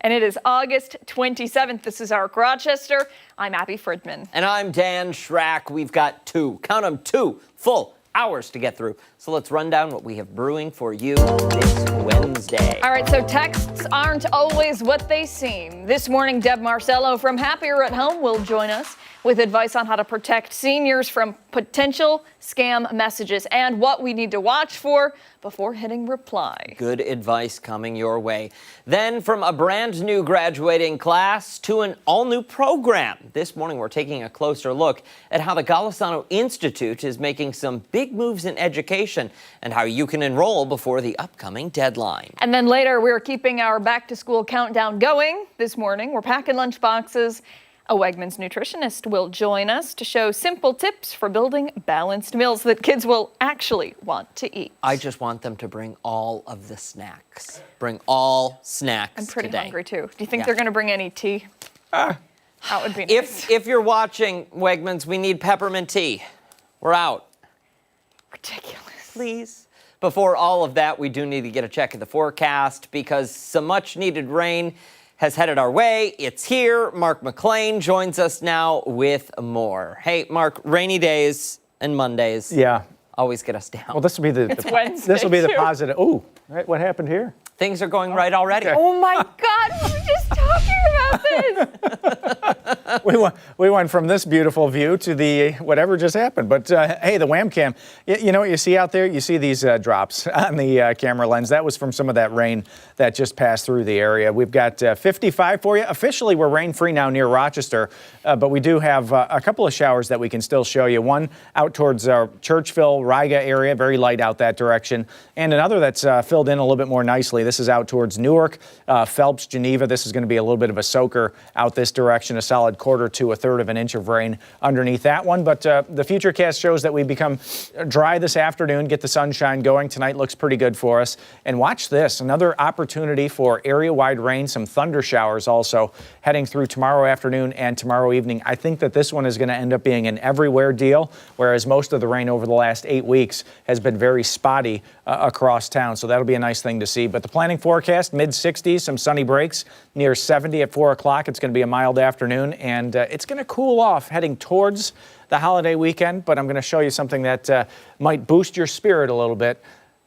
and it is August 27th. This is our Rochester. I'm Abby Fridmann. And I'm Dan Schrack. We've got two full hours to get through. So let's run down what we have brewing for you this Wednesday. All right, so texts aren't always what they seem. This morning, Deb Marcello from Happier at Home will join us with advice on how to protect seniors from potential scam messages and what we need to watch for before hitting reply. Good advice coming your way. Then from a brand new graduating class to an all-new program. This morning we're taking a closer look at how the Golisano Institute is making some big moves in education and how you can enroll before the upcoming deadline. And then later we're keeping our back-to-school countdown going. This morning we're packing lunch boxes. A Wegmans nutritionist will join us to show simple tips for building balanced meals that kids will actually want to eat. I just want them to bring all of the snacks. Bring all snacks I'm pretty today. hungry too. Do you think they're going to bring any tea? That would be nice. If you're watching Wegmans, we need peppermint tea. We're out. Ridiculous. Please. Before all of that, we do need to get a check of the forecast because some much needed rain has headed our way. It's here. Mark McLean joins us now with more. Hey, Mark, rainy days and Mondays. Yeah. Always get us down. Well, this will be the Wednesday, this will be the too. positive. Ooh, right, what happened here? Things are going right already. Okay. Oh my God, we were just talking about this. We went from this beautiful view to the whatever just happened. But hey, the wham cam, you know what you see out there? You see these drops on the camera lens. That was from some of that rain that just passed through the area. We've got 55 for you. Officially, we're rain-free now near Rochester, but we do have a couple of showers that we can still show you. One out towards Churchville, Riga area, very light out that direction, and another that's filled in a little bit more nicely. This is out towards Newark, Phelps, Geneva. This is going to be a little bit of a soaker out this direction, a solid quarter to a third of an inch of rain underneath that one. But the futurecast shows that we become dry this afternoon, get the sunshine going. Tonight looks pretty good for us. And watch this, another opportunity for area-wide rain, some thunder showers also heading through tomorrow afternoon and tomorrow evening. I think that this one is going to end up being an everywhere deal, whereas most of the rain over the last 8 weeks has been very spotty across town. So that'll be a nice thing to see. But the planning forecast, mid-60s, some sunny breaks, near 70 at 4 o'clock. It's going to be a mild afternoon, and it's going to cool off heading towards the holiday weekend. But I'm going to show you something that might boost your spirit a little bit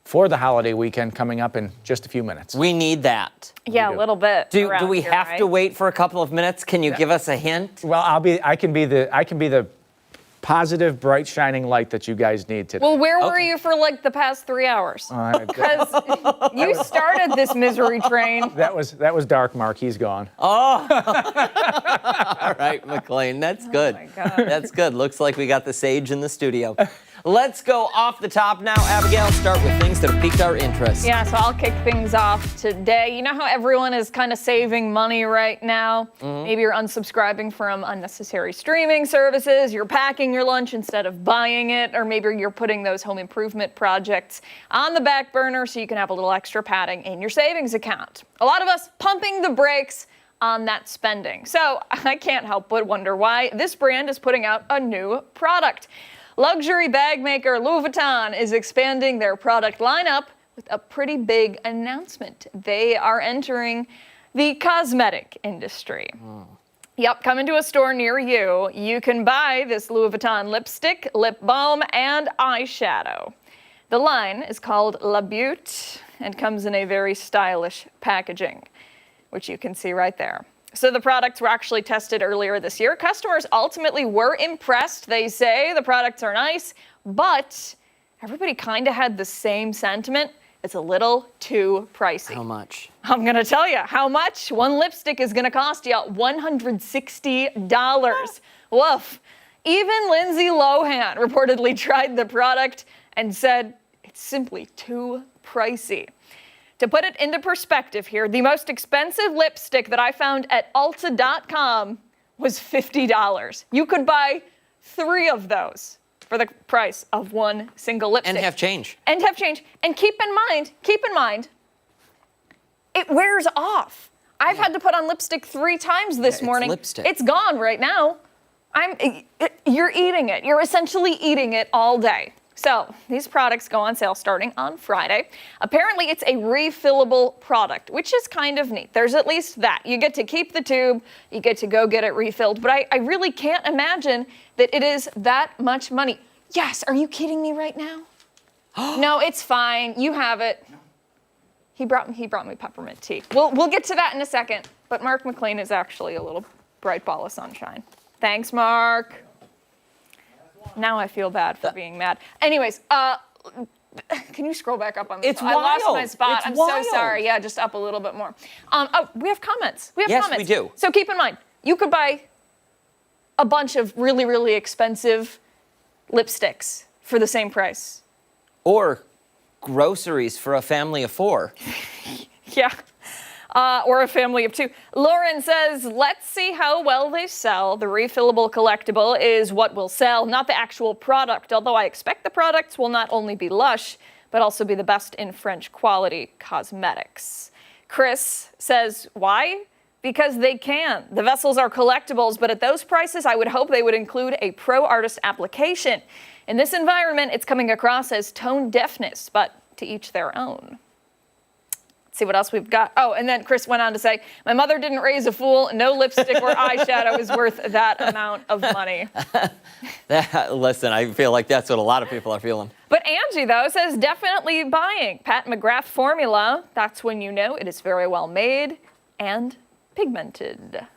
for the holiday weekend coming up in just a few minutes. We need that. Yeah, a little bit. Do we here, have right? to wait for a couple of minutes? Can you give us a hint? Well, I can be the positive, bright, shining light that you guys need today. Well, where were you for like the past 3 hours? Because you started this misery train. That was dark, Mark. He's gone. All right, McLean, that's good. Oh my God. That's good. Looks like we got the sage in the studio. Let's go off the top now, Abigail. Start with things that have piqued our interest. Yeah, so I'll kick things off today. You know how everyone is kind of saving money right now? Maybe you're unsubscribing from unnecessary streaming services, you're packing your lunch instead of buying it, or maybe you're putting those home improvement projects on the back burner so you can have a little extra padding in your savings account. A lot of us pumping the brakes on that spending. So I can't help but wonder why this brand is putting out a new product. Luxury bag maker Louis Vuitton is expanding their product lineup with a pretty big announcement. They are entering the cosmetic industry. Yep, coming to a store near you. You can buy this Louis Vuitton lipstick, lip balm, and eyeshadow. The line is called La Beaute and comes in a very stylish packaging, which you can see right there. So the products were actually tested earlier this year. Customers ultimately were impressed. They say the products are nice, but everybody kind of had the same sentiment. It's a little too pricey. How much? I'm going to tell you how much. One lipstick is going to cost you $160. Woof. Even Lindsay Lohan reportedly tried the product and said it's simply too pricey. To put it into perspective here, the most expensive lipstick that I found at Ulta.com was $50. You could buy 3 of those for the price of one single lipstick. And have change. And have change. And keep in mind, it wears off. I've had to put on lipstick 3 times this morning. Lipstick. It's gone right now. You're eating it. You're essentially eating it all day. So these products go on sale starting on Friday. Apparently, it's a refillable product, which is kind of neat. There's at least that. You get to keep the tube. You get to go get it refilled. But I really can't imagine that it is that much money. Yes, are you kidding me right now? No, it's fine. You have it. He brought me peppermint tea. We'll get to that in a second. But Mark McLean is actually a little bright ball of sunshine. Thanks, Mark. Now I feel bad for being mad. Anyways, can you scroll back up on this? It's I lost wild. my spot. It's I'm wild. so sorry. Yeah, just up a little bit more. We have comments. Yes, we do. So keep in mind, you could buy a bunch of really, really expensive lipsticks for the same price. Or groceries for a family of 4. Yeah. Or a family of 2. Lauren says, let's see how well they sell. The refillable collectible is what will sell, not the actual product, although I expect the products will not only be Lush, but also be the best in French quality cosmetics. Chris says, why? Because they can. The vessels are collectibles, but at those prices, I would hope they would include a pro artist application. In this environment, it's coming across as tone deafness, but to each their own. See what else we've got. Oh, and then Chris went on to say, my mother didn't raise a fool. No lipstick or eyeshadow is worth that amount of money. Listen, I feel like that's what a lot of people are feeling. But Angie, though, says definitely buying. Pat McGrath formula. That's when you know it is very well made and pigmented.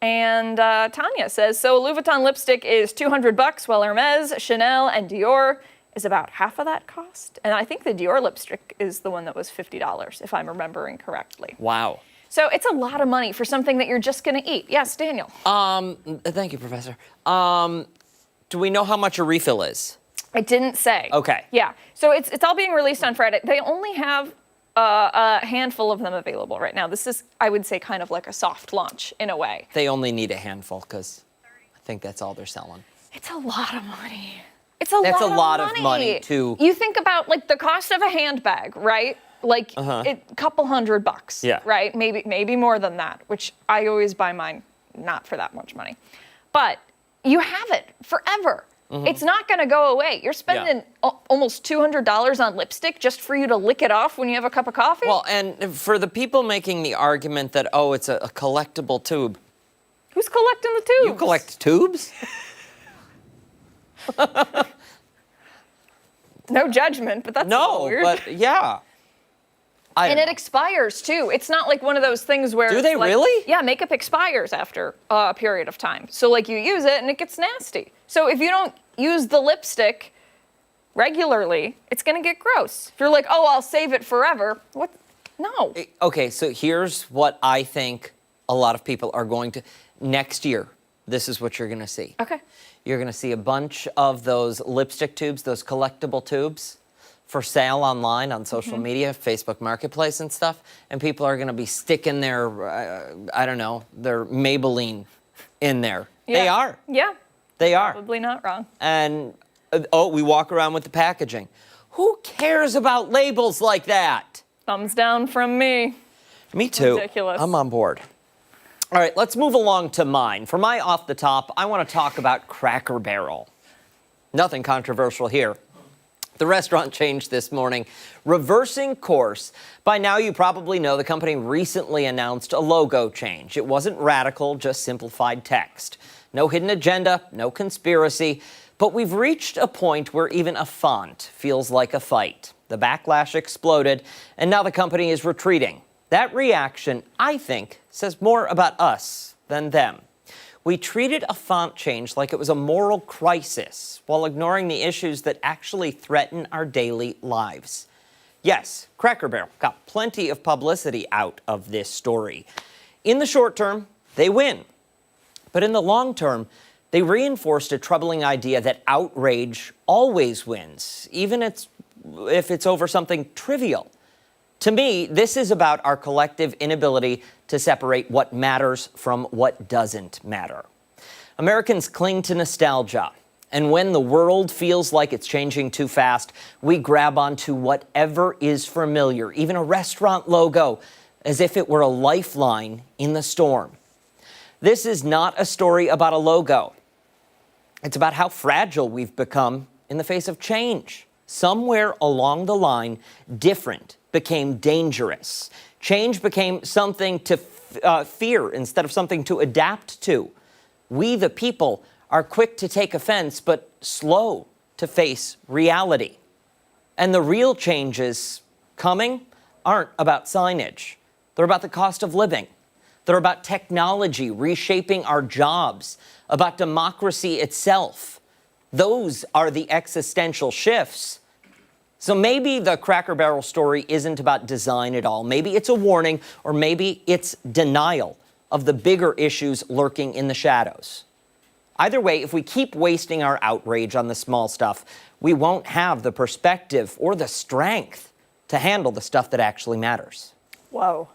And Tanya says, so a Louis Vuitton lipstick is $200, while Hermes, Chanel, and Dior is about half of that cost. And I think the Dior lipstick is the one that was $50, if I'm remembering correctly. Wow. So it's a lot of money for something that you're just going to eat. Yes, Daniel. Thank you, Professor. Do we know how much a refill is? I didn't say. Okay. Yeah. So it's all being released on Friday. They only have a handful of them available right now. This is, I would say, kind of like a soft launch in a way. They only need a handful because I think that's all they're selling. It's a lot of money. That's a lot of money to... You think about like the cost of a handbag, right? Like a couple $100, yeah. Right? Maybe more than that, which I always buy mine not for that much money. But you have it forever. It's not going to go away. You're spending almost $200 on lipstick just for you to lick it off when you have a cup of coffee? Well, and for the people making the argument that, oh, it's a collectible tube. Who's collecting the tubes? You collect tubes? No judgment, but that's a little weird. But yeah. And it expires too. It's not like one of those things where Do they like, really? Yeah, makeup expires after a period of time. So like you use it and it gets nasty. So if you don't use the lipstick regularly, it's gonna get gross. If you're like, oh, I'll save it forever. What? No. Okay, so here's what I think a lot of people are going to next year. This is what you're gonna see. Okay. You're going to see a bunch of those lipstick tubes, those collectible tubes, for sale online on social media, Facebook Marketplace and stuff. And people are going to be sticking their, I don't know, their Maybelline in there. Yeah. They are. Yeah. They are. Probably not wrong. And, we walk around with the packaging. Who cares about labels like that? Thumbs down from me. Me too. Ridiculous. I'm on board. All right, let's move along to mine. For my off the top, I want to talk about Cracker Barrel. Nothing controversial here. The restaurant changed this morning, reversing course. By now, you probably know the company recently announced a logo change. It wasn't radical, just simplified text. No hidden agenda, no conspiracy. But we've reached a point where even a font feels like a fight. The backlash exploded, and now the company is retreating. That reaction, I think, says more about us than them. We treated a font change like it was a moral crisis while ignoring the issues that actually threaten our daily lives. Yes, Cracker Barrel got plenty of publicity out of this story. In the short term, they win. But in the long term, they reinforced a troubling idea that outrage always wins, even if it's over something trivial. To me, this is about our collective inability to separate what matters from what doesn't matter. Americans cling to nostalgia, and when the world feels like it's changing too fast, we grab onto whatever is familiar, even a restaurant logo, as if it were a lifeline in the storm. This is not a story about a logo. It's about how fragile we've become in the face of change. Somewhere along the line, different became dangerous. Change became something to fear instead of something to adapt to. We, the people, are quick to take offense, but slow to face reality. And the real changes coming aren't about signage. They're about the cost of living. They're about technology reshaping our jobs, about democracy itself. Those are the existential shifts. So maybe the Cracker Barrel story isn't about design at all. Maybe it's a warning, or maybe it's denial of the bigger issues lurking in the shadows. Either way, if we keep wasting our outrage on the small stuff, we won't have the perspective or the strength to handle the stuff that actually matters. Whoa.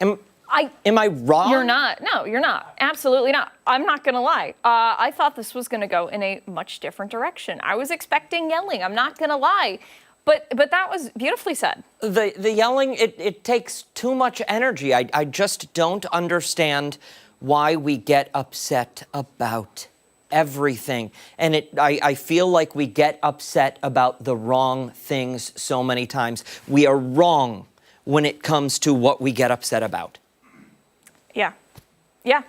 Am I wrong? You're not. No, you're not. Absolutely not. I'm not going to lie. I thought this was going to go in a much different direction. I was expecting yelling. I'm not going to lie. But that was beautifully said. The yelling, it takes too much energy. I just don't understand why we get upset about everything. And I feel like we get upset about the wrong things so many times. We are wrong when it comes to what we get upset about. Yeah. Yeah.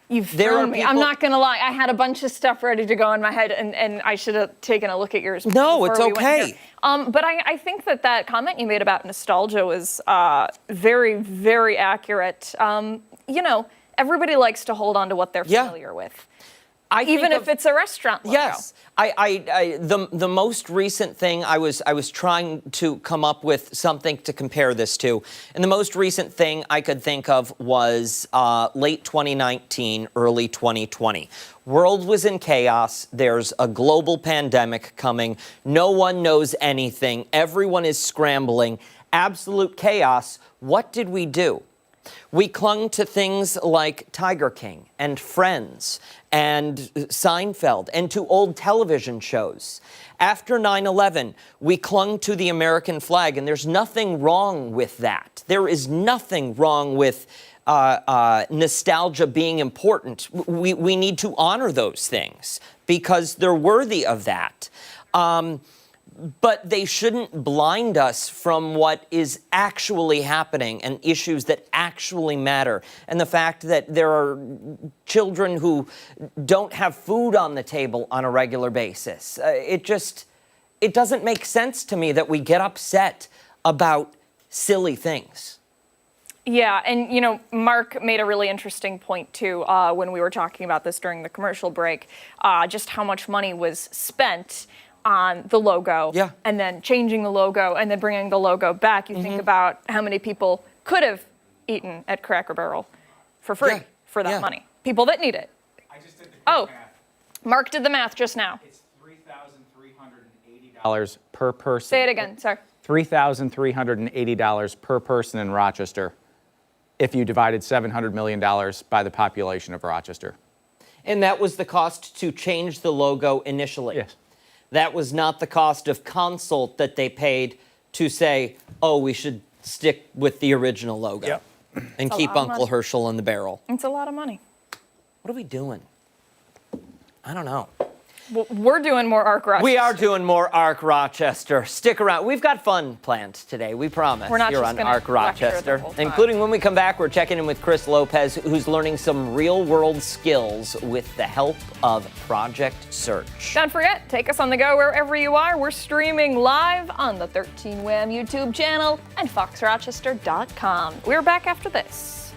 You've thrown me. I'm not going to lie. I had a bunch of stuff ready to go in my head, and I should have taken a look at yours. No, it's okay. But I think that comment you made about nostalgia was very, very accurate. Everybody likes to hold on to what they're familiar with. Even if it's a restaurant logo. Yes. The most recent thing I was trying to come up with something to compare this to, and the most recent thing I could think of was late 2019, early 2020. World was in chaos. There's a global pandemic coming. No one knows anything. Everyone is scrambling. Absolute chaos. What did we do? We clung to things like Tiger King and Friends and Seinfeld and to old television shows. After 9/11, we clung to the American flag, and there's nothing wrong with that. There is nothing wrong with nostalgia being important. We need to honor those things because they're worthy of that. But they shouldn't blind us from what is actually happening and issues that actually matter. And the fact that there are children who don't have food on the table on a regular basis. It doesn't make sense to me that we get upset about silly things. Yeah, and Mark made a really interesting point too when we were talking about this during the commercial break, just how much money was spent on the logo, and then changing the logo, and then bringing the logo back. You think about how many people could have eaten at Cracker Barrel for free for that money. People that need it. I just did the quick math. Mark did the math just now. It's $3,380 per person. Say it again, sorry. $3,380 per person in Rochester if you divided $700 million by the population of Rochester. And that was the cost to change the logo initially? Yes. That was not the cost of consult that they paid to say, oh, we should stick with the original logo and keep Uncle Herschel in the barrel. It's a lot of money. What are we doing? I don't know. Well, we're doing more Arc Rochester. We are doing more Arc Rochester. Stick around. We've got fun planned today. We promise. We're not here just on Arc Rochester. Including when we come back, we're checking in with Chris Lopez, who's learning some real-world skills with the help of Project Search. Don't forget, take us on the go wherever you are. We're streaming live on the 13 Wham YouTube channel and foxrochester.com. We're back after this.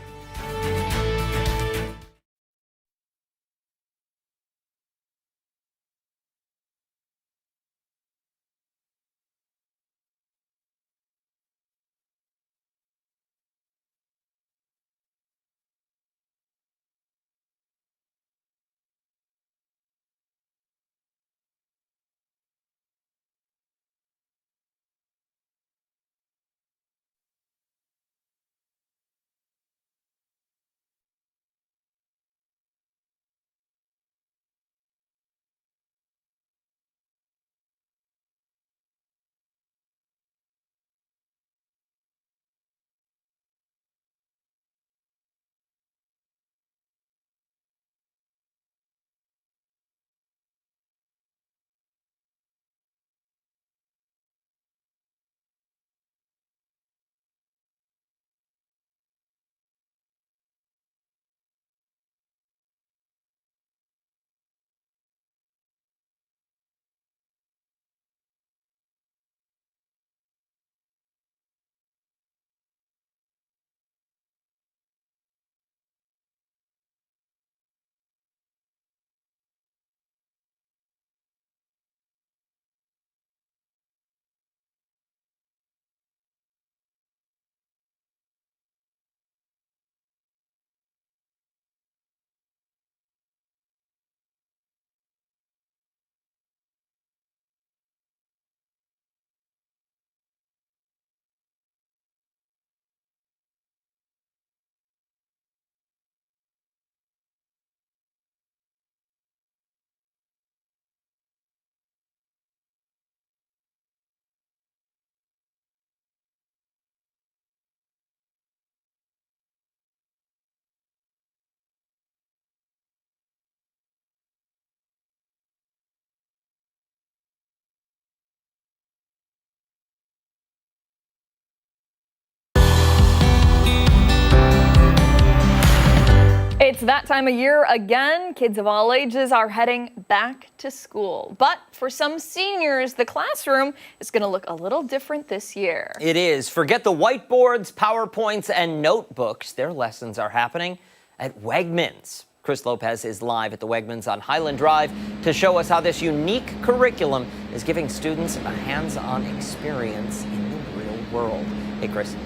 It's that time of year again. Kids of all ages are heading back to school. But for some seniors, the classroom is going to look a little different this year. It is. Forget the whiteboards, PowerPoints, and notebooks. Their lessons are happening at Wegmans. Chris Lopez is live at the Wegmans on Highland Drive to show us how this unique curriculum is giving students a hands-on experience in the real world. Hey, Chris.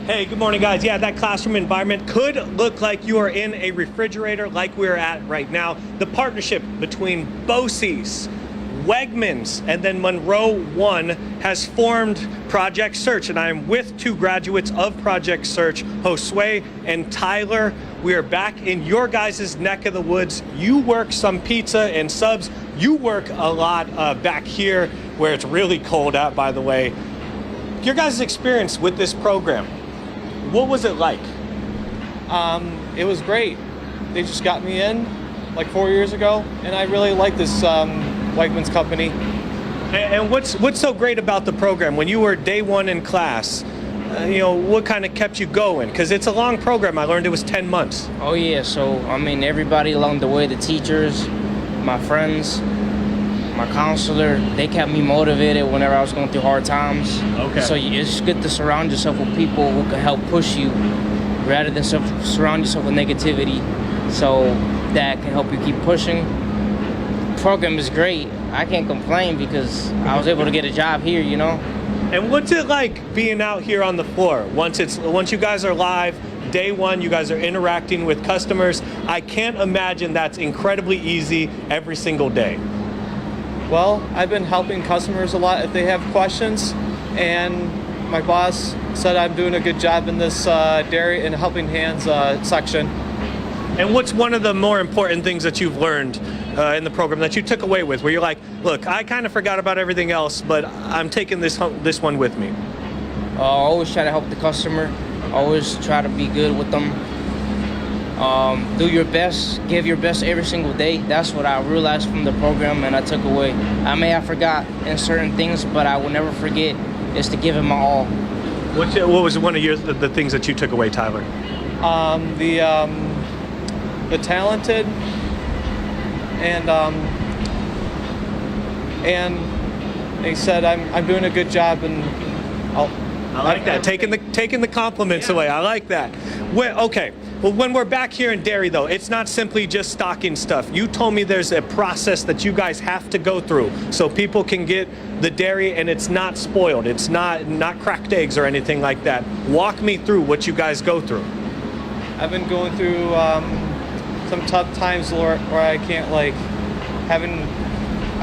Hey, good morning, guys. Yeah, that classroom environment could look like you are in a refrigerator like we're at right now. The partnership between BOCES, Wegmans, and then Monroe One has formed Project Search, and I am with two graduates of Project Search, Josue and Tyler. We are back in your guys' neck of the woods. You work some pizza and subs. You work a lot back here where it's really cold out, by the way. Your guys' experience with this program, what was it like? It was great. They just got me in like 4 years ago, and I really like this Wegmans company. And what's so great about the program? When you were day one in class, what kind of kept you going? Because it's a long program. I learned it was 10 months. Oh yeah, so I mean everybody along the way, the teachers, my friends, my counselor, they kept me motivated whenever I was going through hard times. Okay. So it's good to surround yourself with people who can help push you rather than surround yourself with negativity, so that can help you keep pushing. The program is great. I can't complain because I was able to get a job here, And what's it like being out here on the floor? Once you guys are live, day one, you guys are interacting with customers. I can't imagine that's incredibly easy every single day. Well, I've been helping customers a lot if they have questions, and my boss said I'm doing a good job in this dairy and helping hands section. And what's one of the more important things that you've learned in the program that you took away with, where you're like, look, I kind of forgot about everything else, but I'm taking this one with me? Always try to help the customer. Always try to be good with them. Do your best, give your best every single day. That's what I realized from the program and I took away. I may have forgot in certain things, but I will never forget is to give it my all. What was one of the things that you took away, Tyler? The talented and they said I'm doing a good job, and I like that. Taking the compliments away. I like that. Well, when we're back here in dairy, though, it's not simply just stocking stuff. You told me there's a process that you guys have to go through so people can get the dairy and it's not spoiled. It's not cracked eggs or anything like that. Walk me through what you guys go through. I've been going through some tough times where I can't I'm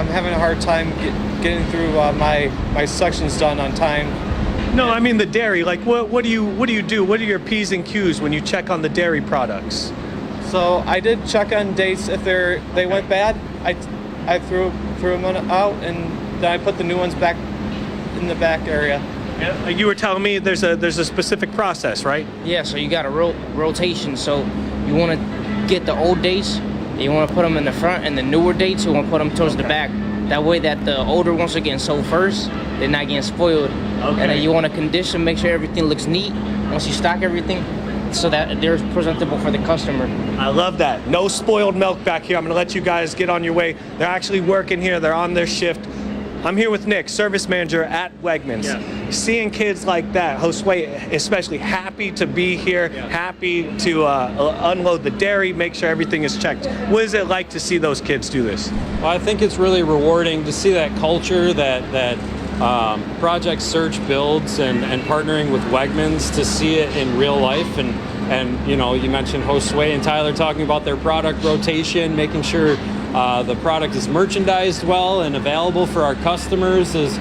having a hard time getting through my sections done on time. No, I mean the dairy. Like, what do you do? What are your P's and Q's when you check on the dairy products? So I did check on dates. If they went bad, I threw them out, and then I put the new ones back in the back area. Yeah, you were telling me there's a specific process, right? Yeah, so you got a rotation. So you want to get the old dates, you want to put them in the front, and the newer dates, you want to put them towards the back. That way that the older ones are getting sold first, they're not getting spoiled. Okay. And then you want to condition, make sure everything looks neat once you stock everything, so that they're presentable for the customer. I love that. No spoiled milk back here. I'm gonna let you guys get on your way. They're actually working here. They're on their shift. I'm here with Nick, service manager at Wegmans. Yeah. Seeing kids like that, Josue especially, happy to be here, happy to unload the dairy, make sure everything is checked. What is it like to see those kids do this? Well, I think it's really rewarding to see that culture that Project Search builds, and partnering with Wegmans to see it in real life. And you mentioned Josue and Tyler talking about their product rotation, making sure the product is merchandised well and available for our customers is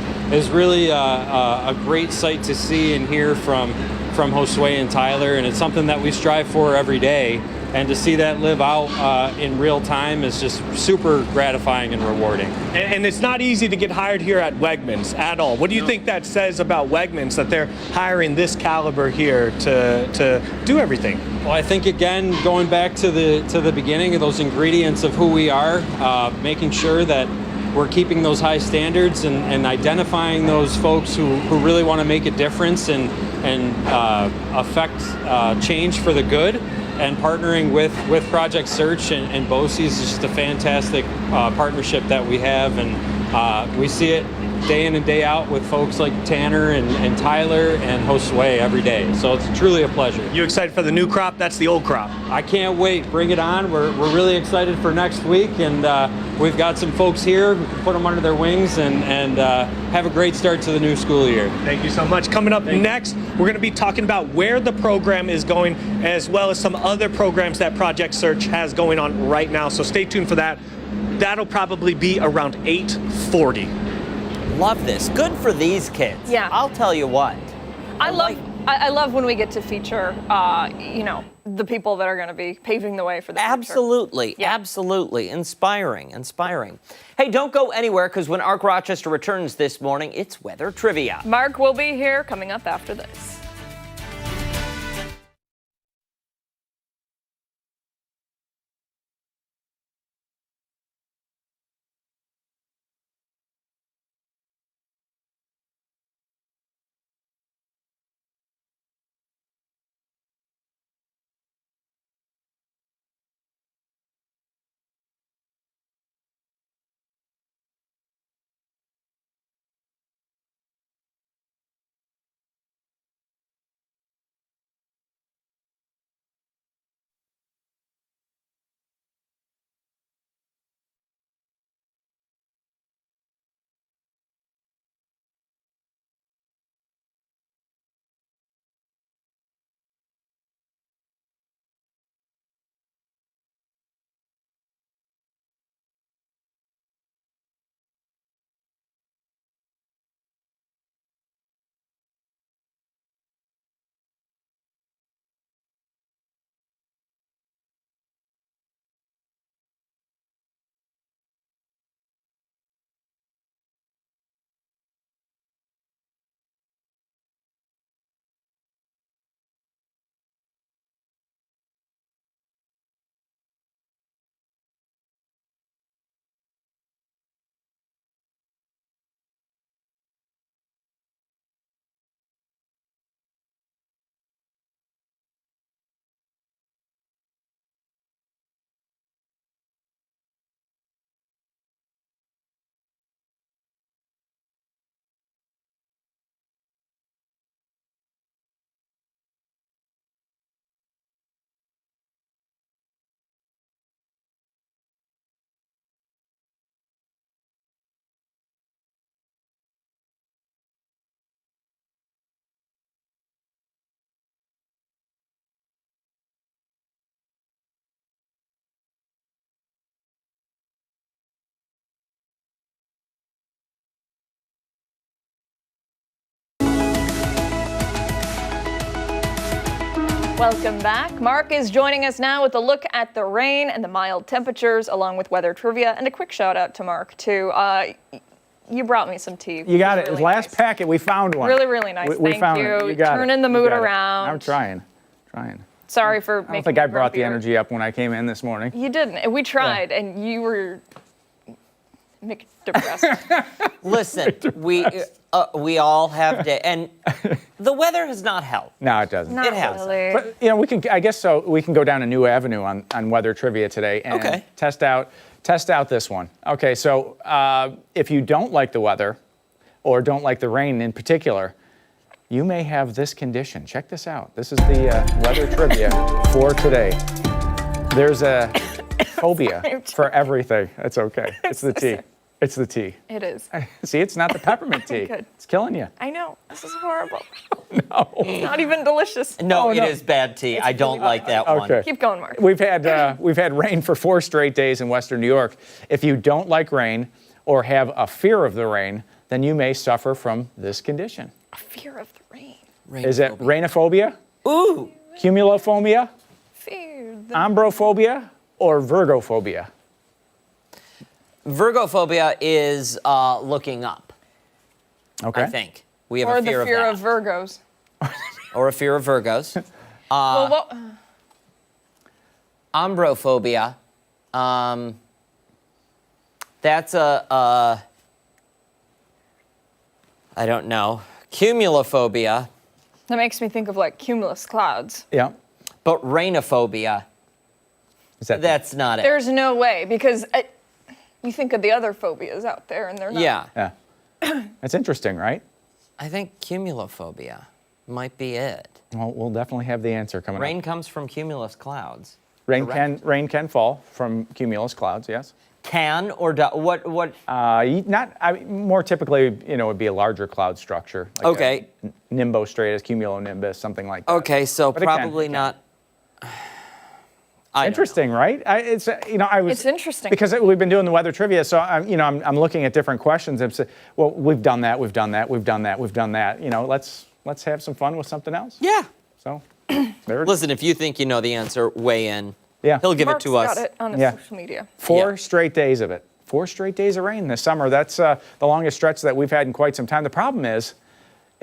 really a great sight to see and hear from Josue and Tyler, and it's something that we strive for every day. And to see that live out in real time is just super gratifying and rewarding. And it's not easy to get hired here at Wegmans at all. What do you think that says about Wegmans, that they're hiring this caliber here to do everything? Well, I think, again, going back to the beginning of those ingredients of who we are, making sure that we're keeping those high standards and identifying those folks who really want to make a difference and affect change for the good. and partnering with Project Search and BOCES is just a fantastic partnership that we have, and we see it day in and day out with folks like Tanner and Tyler and Josue every day. So it's truly a pleasure. You excited for the new crop? That's the old crop. I can't wait. Bring it on. We're really excited for next week, and we've got some folks here who can put them under their wings and have a great start to the new school year. Thank you so much. Coming up next, we're going to be talking about where the program is going, as well as some other programs that Project Search has going on right now. So stay tuned for that. That'll probably be around 8:40. Love this. Good for these kids. Yeah. I'll tell you what. I love when we get to feature, the people that are going to be paving the way for the future. Absolutely, Yeah. absolutely. Inspiring. Hey, don't go anywhere, because when Arc Rochester returns this morning, it's weather trivia. Mark will be here coming up after this. Welcome back. Mark is joining us now with a look at the rain and the mild temperatures, along with weather trivia, and a quick shout out to Mark too. You brought me some tea. You got it. Really Last nice. packet, we found one. Really, really nice. We Thank found you. it. You got Turning it. the You mood got it. around. I'm trying. Sorry for making I don't think I you brought the grumpier. energy up when I came in this morning. You didn't. We tried, and you were depressed. Listen, we all have day, and the weather has not helped. No, it doesn't. Not It has. really. But we can. I guess so. We can go down a new avenue on weather trivia today and Okay. test out this one. Okay, so if you don't like the weather, or don't like the rain in particular, you may have this condition. Check this out. This is the weather trivia for today. There's a phobia for everything. That's okay. It's the tea. It's the tea. It is. See, it's not the peppermint tea. Good. It's killing you. I know. This is horrible. No. It's not even delicious. No, Oh, it no. is bad tea. I don't like that one. Okay. Keep going, Mark. We've had rain for 4 straight days in Western New York. If you don't like rain or have a fear of the rain, then you may suffer from this condition. A fear of the rain. Is it rainophobia, Ooh, cumulophobia, Fear the ambrophobia, or virgophobia? Virgophobia is looking up. Okay. I think we have or a fear the fear of of that, Virgos. or a fear of Virgos. Well, what? Ambrophobia. That's a I don't know. Cumulophobia. That makes me think of like cumulus clouds. Yeah. But rainophobia, that's not it. There's no way, because you think of the other phobias out there, and they're not. Yeah. That's interesting, right? I think cumulophobia might be it. Well, we'll definitely have the answer coming up. Rain comes from cumulus clouds. Rain correct? can fall from cumulus clouds, yes. Can or what? More typically, it would be a larger cloud structure. Like Okay. Nimbostratus, cumulonimbus, something like that. Okay, so But it can, probably it can. not. I don't Interesting, right? It's interesting. because we've been doing the weather trivia, so I'm looking at different questions and say, well, we've done that, we've done that, we've done that, we've done that. Let's have some fun with something else. Yeah. So, there. Listen, if you think you know the answer, weigh in. Yeah. He'll give Mark's it to us. got it on his Yeah. social media. 4 straight days of it. 4 straight days of rain this summer. That's the longest stretch that we've had in quite some time. The problem is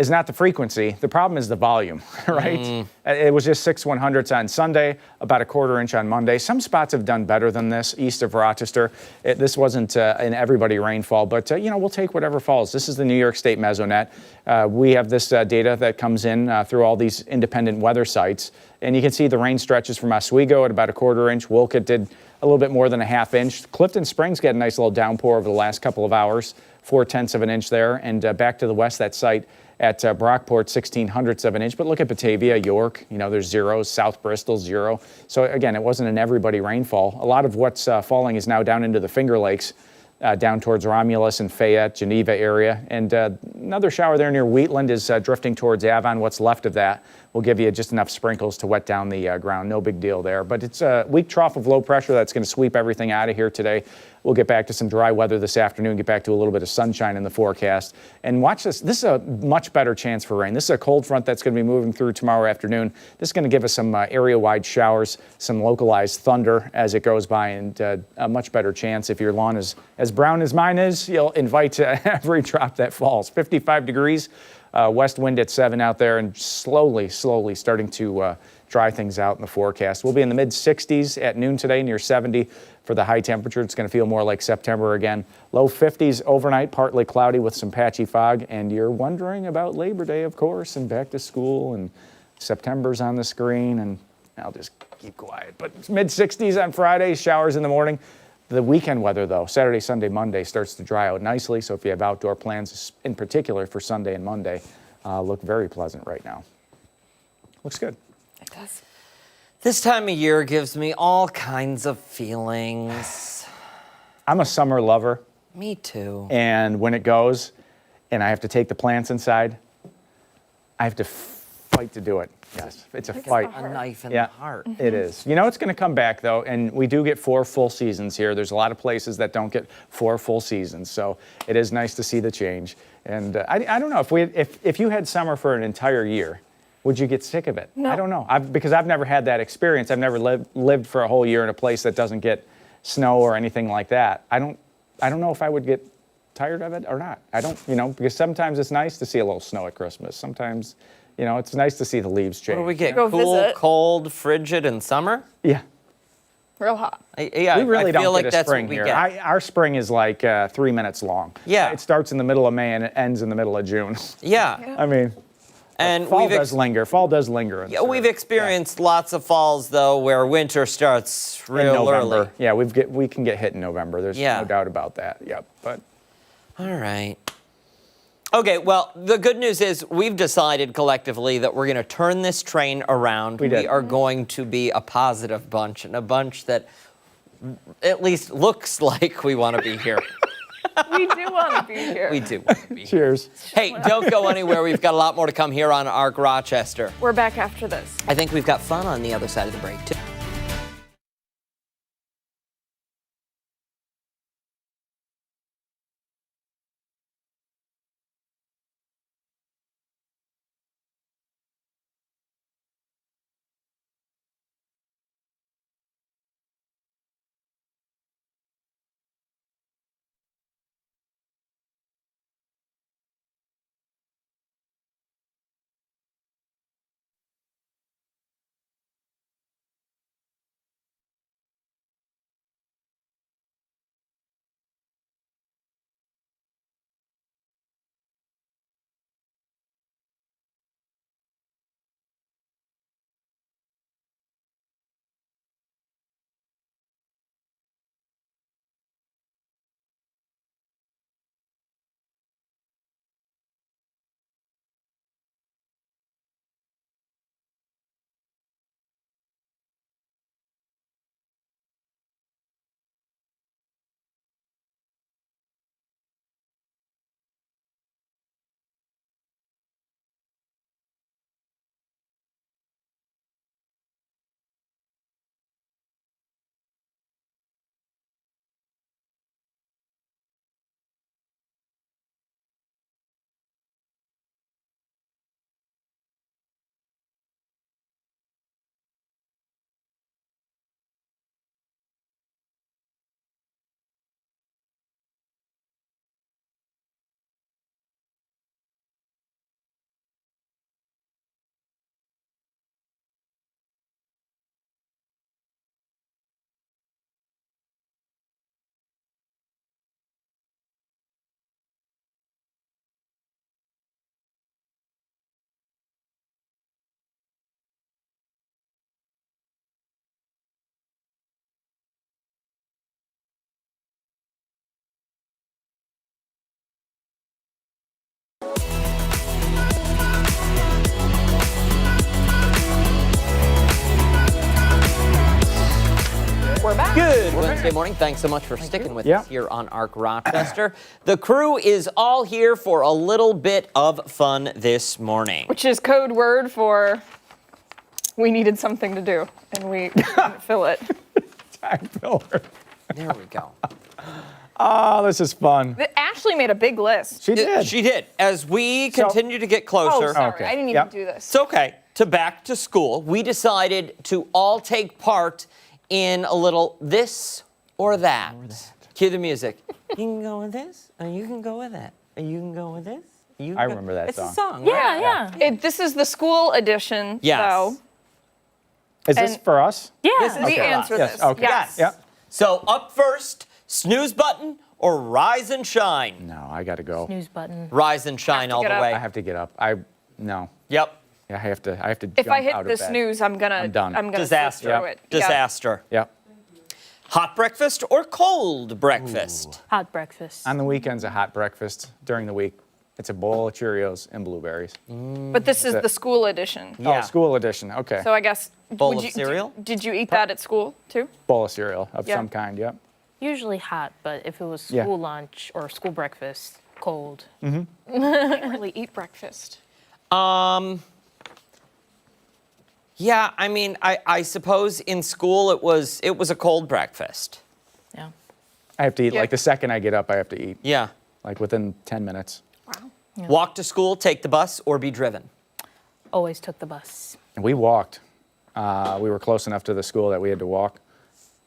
not the frequency. The problem is the volume, right? It was just 6 100ths on Sunday, about a 1/4 inch on Monday. Some spots have done better than this, east of Rochester. This wasn't an everybody rainfall, but we'll take whatever falls. This is the New York State Mesonet. We have this data that comes in through all these independent weather sites, and you can see the rain stretches from Oswego at about a 1/4 inch. Wolcott did a little bit more than a 1/2 inch. Clifton Springs got a nice little downpour over the last couple of hours, 4/10 of an inch there, and back to the west, that site at Brockport, 1/1600ths of an inch. But look at Batavia, York, there's zeros, South Bristol, 0. So again, it wasn't an everybody rainfall. A lot of what's falling is now down into the Finger Lakes, down towards Romulus and Fayette, Geneva area. And another shower there near Wheatland is drifting towards Avon. What's left of that will give you just enough sprinkles to wet down the ground. No big deal there. But it's a weak trough of low pressure that's going to sweep everything out of here today. We'll get back to some dry weather this afternoon, get back to a little bit of sunshine in the forecast. And watch this. This is a much better chance for rain. This is a cold front that's going to be moving through tomorrow afternoon. This is going to give us some area-wide showers, some localized thunder as it goes by, and a much better chance. If your lawn is as brown as mine is, you'll invite every drop that falls. 55 degrees, west wind at 7 out there, and slowly starting to dry things out in the forecast. We'll be in the mid-60s at noon today, near 70 for the high temperature. It's going to feel more like September again. Low 50s overnight, partly cloudy with some patchy fog. And you're wondering about Labor Day, of course, and back to school, and September's on the screen, and I'll just keep quiet. But mid-60s on Friday, showers in the morning. The weekend weather, though, Saturday, Sunday, Monday, starts to dry out nicely. So if you have outdoor plans, in particular for Sunday and Monday, look very pleasant right now. Looks good. It does. This time of year gives me all kinds of feelings. I'm a summer lover, Me too. and when it goes and I have to take the plants inside, I have to fight to do it. Yes, it's a fight. A knife in Yeah, the heart. it is. It's going to come back, though, and we do get 4 full seasons here. There's a lot of places that don't get 4 full seasons, so it is nice to see the change. And I don't know, if you had summer for an entire year, would you get sick of it? No. I don't know, because I've never had that experience. I've never lived for a whole year in a place that doesn't get snow or anything like that. I don't know if I would get tired of it or not. I don't, because sometimes it's nice to see a little snow at Christmas. Sometimes, it's nice to see the leaves change. What do we get? Go Cool, visit. cold, frigid in summer? Yeah. Real hot. Yeah, We really I feel don't like get a that's spring what we here. get. Our spring is like 3 minutes long. Yeah. It starts in the middle of May and it ends in the middle of June. Yeah. I mean, And fall we've does linger. Fall does linger. Yeah, we've experienced lots of falls, though, where winter starts in real November. early. Yeah, we can get hit in November. There's Yeah. no doubt about that. Yep. But All right. Okay, well, the good news is we've decided collectively that we're going to turn this train around. We did. We are going to be a positive bunch, and a bunch that at least looks like we want to be here. We do want to be here. We do want to be here. cheers. Hey, don't go anywhere. We've got a lot more to come here on ARC Rochester. We're back after this. I think we've got fun on the other side of the break, too. Wednesday morning. Thanks so much for sticking with Yeah. us here on Arc Rochester. The crew is all here for a little bit of fun this morning. Which is code word for we needed something to do, and we didn't fill it. Time filler. There we go. Oh, this is fun. Ashley made a big list. She did. She did. As we continue to get Oh, closer, sorry. Okay. I didn't even Yep. do this. it's okay, to back to school, we decided to all take part in a little this or that. Cue the music. You can go with this, or you can go with that, or you can go with this. You I can remember that it's song. a song, Yeah, right? yeah. This is the school edition, Yes. though. Is this And- for us? Yeah. This is We for answer us. Yes, this. okay. Yes. Yeah. So up first, snooze button or rise and shine? No, I got to go. Snooze button. Rise and shine to all get the up. way. I have to get up. No. Yep. Yeah, I have to If jump I hit out the of bed. snooze, I'm gonna done. Disaster. Through it. Yeah. Disaster. Yep. Hot breakfast or cold breakfast? Hot breakfast. On the weekends, a hot breakfast. During the week, it's a bowl of Cheerios and blueberries. But this is it. the school edition. Yeah. Oh, school edition. Okay. So I guess Bowl would of you, cereal? Did you eat that at school too? Bowl of cereal of Yeah. some kind. Yep. Usually hot, but if it was Yeah. school lunch or school breakfast, cold. I didn't really eat breakfast. Yeah, I mean, I suppose in school it was a cold breakfast. Yeah. I have to eat Yeah. like the second I get up. I have to eat Yeah. like within 10 minutes. Wow. Walk to school, take the bus, or be driven. Always took the bus. And we walked. We were close enough to the school that we had to walk.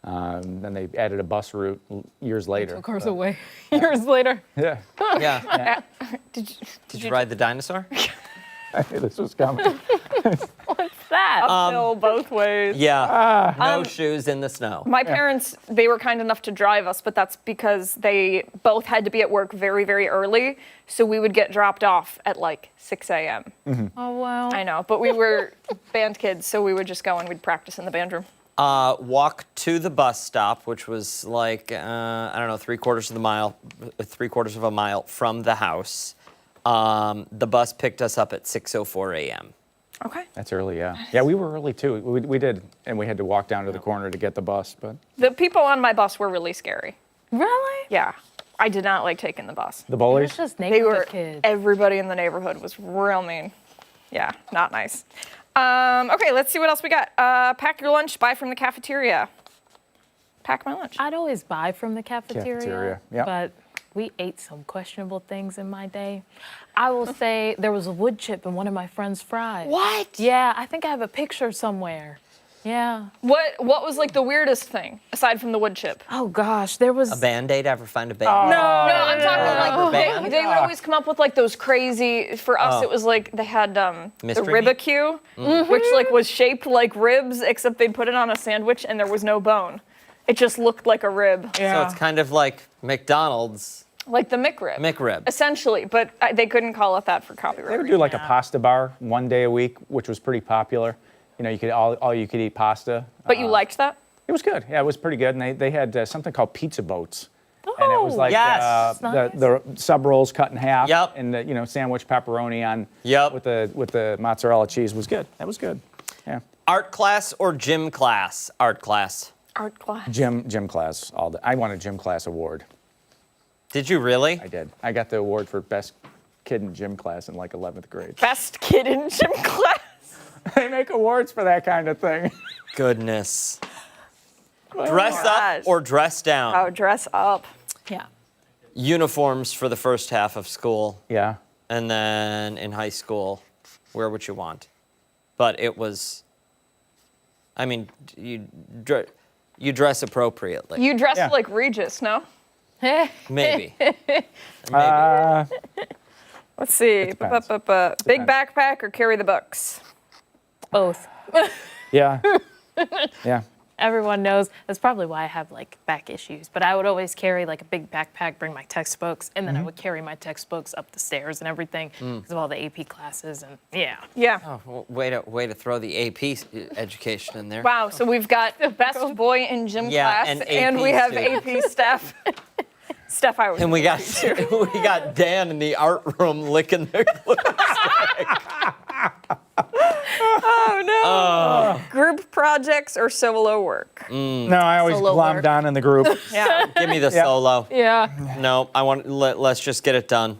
Then they added a bus route years later. Took ours but- away years later. Yeah. Yeah. Did Did you ride the dinosaur? I knew this was coming. That. uphill both ways? Yeah. No shoes in the snow. My parents, they were kind enough to drive us, but that's because they both had to be at work very, very early. So we would get dropped off at like 6 a.m. Oh, wow. I know, but we were band kids, so we would just go and we'd practice in the band room. Walk to the bus stop, which was like, I don't know, 3/4 of a mile from the house. The bus picked us up at 6:04 a.m. Okay. That's early, yeah. Yeah, we were early too. We did, and we had to walk down to the corner to get the bus. But The people on my bus were really scary. Really? Yeah. I did not like taking the bus. the bullies. It's just They neighborhood were, kids. everybody in the neighborhood was real mean. Yeah, not nice. Okay, let's see what else we got. Pack your lunch, buy from the cafeteria. Pack my lunch. I'd always buy from the cafeteria, Cafeteria, yep. but we ate some questionable things in my day. I will say there was a wood chip in one of my friend's fries. What? Yeah, I think I have a picture somewhere. Yeah. What was like the weirdest thing aside from the wood chip? Oh gosh, there was. A Band-Aid? Ever find a Band-Aid? No, I'm talking Rubber like band? they would always come up with like those crazy. For us, it was like they had the Mystery meat? ribacue, which like was shaped like ribs, except they'd put it on a sandwich and there was no bone. It just looked like a rib, So it's kind of like McDonald's like the McRib. McRib. Essentially, but they couldn't call it that for copyright. They would do like a pasta bar one day a week, which was pretty popular. You know, you could all you could eat pasta. But you liked that? It was good. Yeah, it was pretty good. And they had something called pizza boats. And it was like Yes. the sub rolls cut in half. Yep. And the sandwich pepperoni on. Yep. With the mozzarella cheese was good. That was good. Yeah. Art class or gym class? Art class. Art class. Gym class all day. I won a gym class award. Did you really? I did. I got the award for best kid in gym class in like 11th grade. Best kid in gym class. They make awards for that kind of thing. Goodness. Dress up gosh. or dress down? Oh, dress up. Yeah. Uniforms for the first half of school, Yeah. and then in high school, wear what you want. But it was, I mean, you dress appropriately. You dressed Yeah. like Regis, no? Maybe. Let's see. depends. Big backpack or carry the books? Both. Yeah. Yeah. Everyone knows that's probably why I have like back issues. But I would always carry like a big backpack, bring my textbooks, and then I would carry my textbooks up the stairs and everything because of all the AP classes and yeah. Yeah. Oh, well, way to throw the AP education in there. Wow. So we've got best boy in gym Yeah, class, and and AP we have too. AP Steph. Steph, I was. And we got Dan in the art room licking the glue. Oh no. Group project. projects or solo work? No, I always Solo glom work. down in the group. Yeah. Give me the solo. Yeah. No, let's just get it done.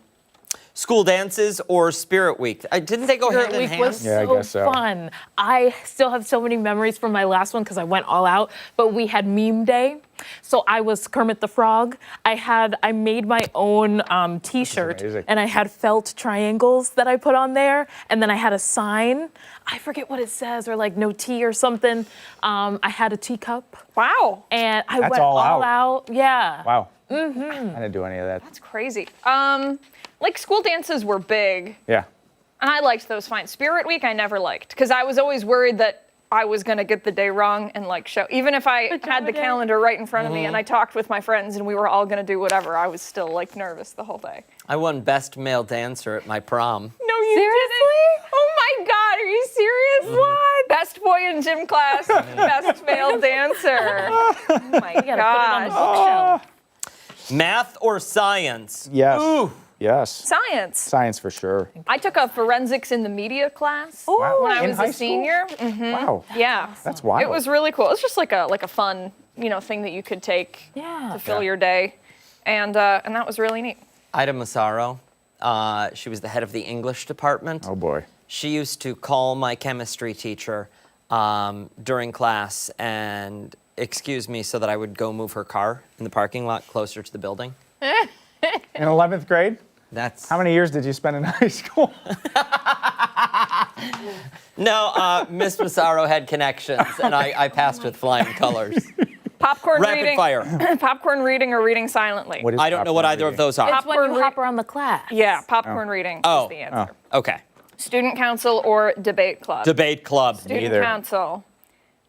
School dances or Spirit Week? Didn't they go Spirit hand in Week hand? was Yeah, I so guess so. fun. I still have so many memories from my last one because I went all out. But we had meme day, so I was Kermit the Frog. I made my own T-shirt, amazing. and I had felt triangles that I put on there, and then I had a sign. I forget what it says, or like no tea or something. I had a teacup, Wow. and I That's went all all out. out. Yeah. Wow. I didn't do any of that. That's crazy. Like school dances were big. Yeah. And I liked those fine. Spirit Week, I never liked because I was always worried that I was going to get the day wrong and like show. Even if I had the day. calendar right in front of me and I talked with my friends and we were all going to do whatever, I was still like nervous the whole day. I won Best Male Dancer at my prom. No, you Seriously? didn't. Oh my God, are you serious? What? Best boy in gym class, best male dancer. Oh my You gotta put it on the gosh. bookshelf. Math or science? Yes. Ooh. Yes. Science. Science for sure. I took a forensics in the media class Wow. when I In was high a senior. Wow. Yeah. That's wild. It was really cool. It's just like a fun, thing that you could take Yeah. to fill your day, and that was really neat. Ida Massaro, she was the head of the English department. Oh boy. She used to call my chemistry teacher during class and excuse me so that I would go move her car in the parking lot closer to the building. In 11th grade? That's How many years did you spend in high school? No, Miss Massaro had connections, and I passed with flying colors. Popcorn Rapid reading. fire. Popcorn reading or reading silently. What is I don't know what popcorn either of reading? those are. It's when Popcorn you hop around the class. Yeah, popcorn reading Oh. is the answer. Okay. Student council or debate club. Debate club. Student Neither. council.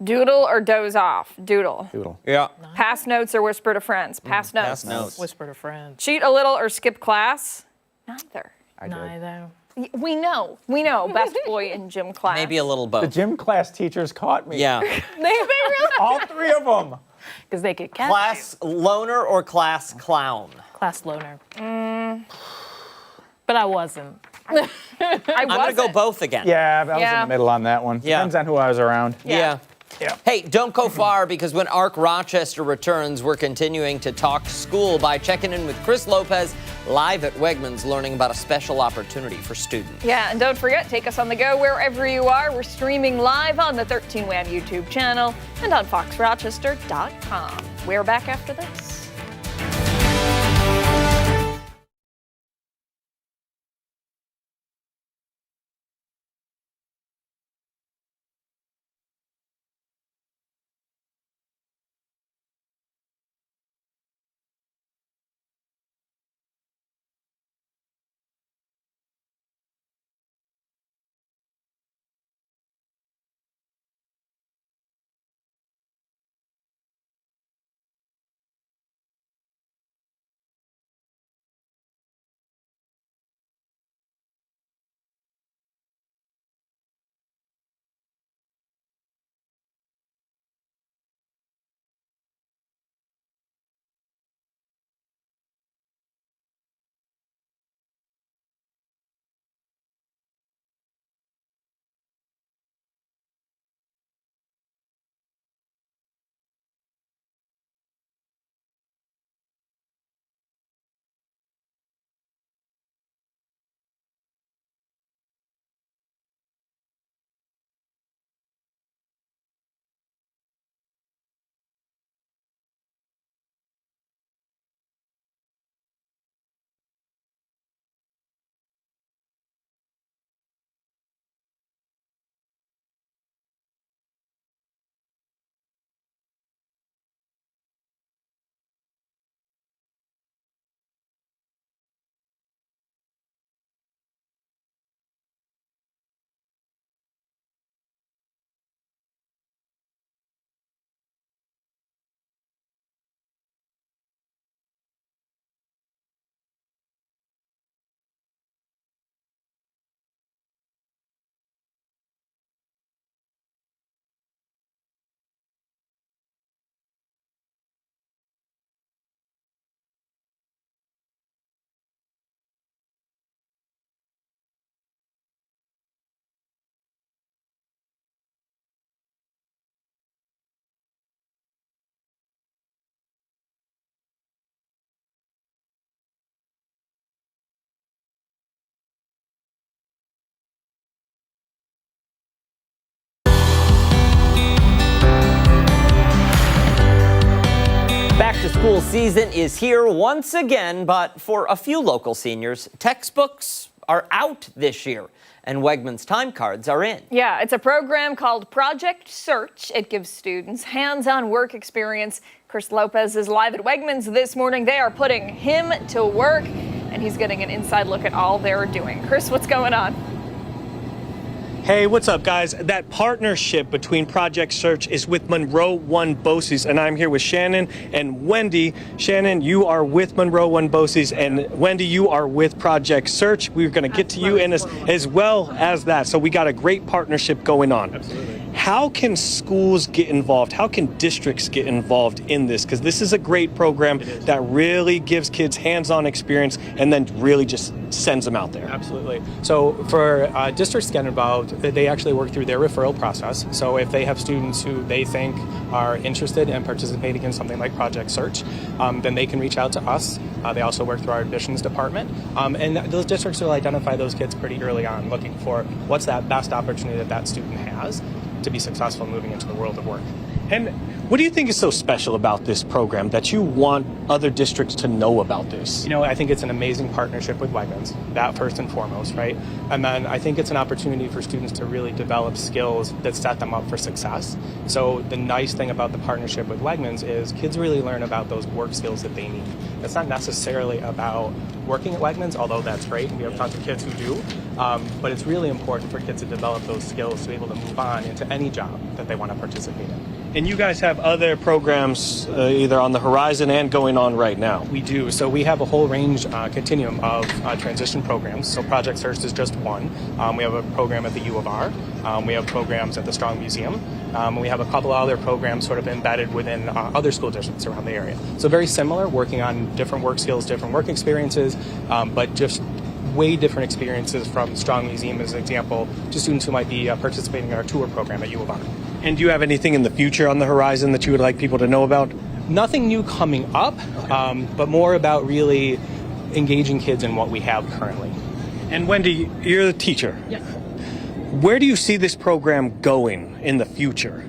Doodle or doze off. Doodle. Doodle. Yeah. Pass notes or whisper to friends. Pass notes. Pass notes. Whisper to friends. Cheat a little or skip class. Neither. I did. Neither. We know. Best boy in gym class. Maybe a little The both. gym class teachers caught me. Yeah. They really. All three of them. Because they could catch Class loner or class clown? class loner. But I wasn't. I'm gonna go both again. Yeah, I was in Yeah. the middle on that one. Yeah. Depends on who I was around. Yeah. Yeah. Hey, don't go far because when ARC Rochester returns, we're continuing to talk school by checking in with Chris Lopez live at Wegmans, learning about a special opportunity for students. Yeah, and don't forget, take us on the go wherever you are. We're streaming live on the 13WAM YouTube channel and on foxrochester.com. We're back after this. season is here once again, but for a few local seniors, textbooks are out this year and Wegmans time cards are in. Yeah, it's a program called Project Search. It gives students hands-on work experience. Chris Lopez is live at Wegmans this morning. They are putting him to work, and he's getting an inside look at all they're doing. Chris, what's going on? Hey, what's up, guys? That partnership between Project Search is with Monroe One BOCES, and I'm here with Shannon and Wendy. Shannon, you are with Monroe One BOCES, and Wendy, you are with Project Search. We're going to get to you in as well as that. So we got a great partnership going on. Absolutely. How can schools get involved? How can districts get involved in this? Because this is a great program that really gives kids hands-on experience and then really just sends them out there. Absolutely. So for districts to get involved, they actually work through their referral process. So if they have students who they think are interested in participating in something like Project Search, then they can reach out to us. They also work through our admissions department. And those districts will identify those kids pretty early on, looking for what's that best opportunity that that student has to be successful moving into the world of work. And what do you think is so special about this program that you want other districts to know about this? You know, I think it's an amazing partnership with Wegmans, that first and foremost, right? And then I think it's an opportunity for students to really develop skills that set them up for success. So the nice thing about the partnership with Wegmans is kids really learn about those work skills that they need. It's not necessarily about working at Wegmans, although that's great, and we have tons of kids who do, but it's really important for kids to develop those skills to be able to move on into any job that they want to participate in. And you guys have other programs either on the horizon and going on right now. We do. So we have a whole range, continuum of transition programs. So Project Search is just one. We have a program at the U of R. We have programs at the Strong Museum. We have a couple other programs sort of embedded within other school districts around the area. So very similar, working on different work skills, different work experiences, but just way different experiences from Strong Museum as an example to students who might be participating in our tour program at U of R. And do you have anything in the future on the horizon that you would like people to know about? Nothing new coming up, but more about really engaging kids in what we have currently. And Wendy, you're the teacher. Yes. Where do you see this program going in the future?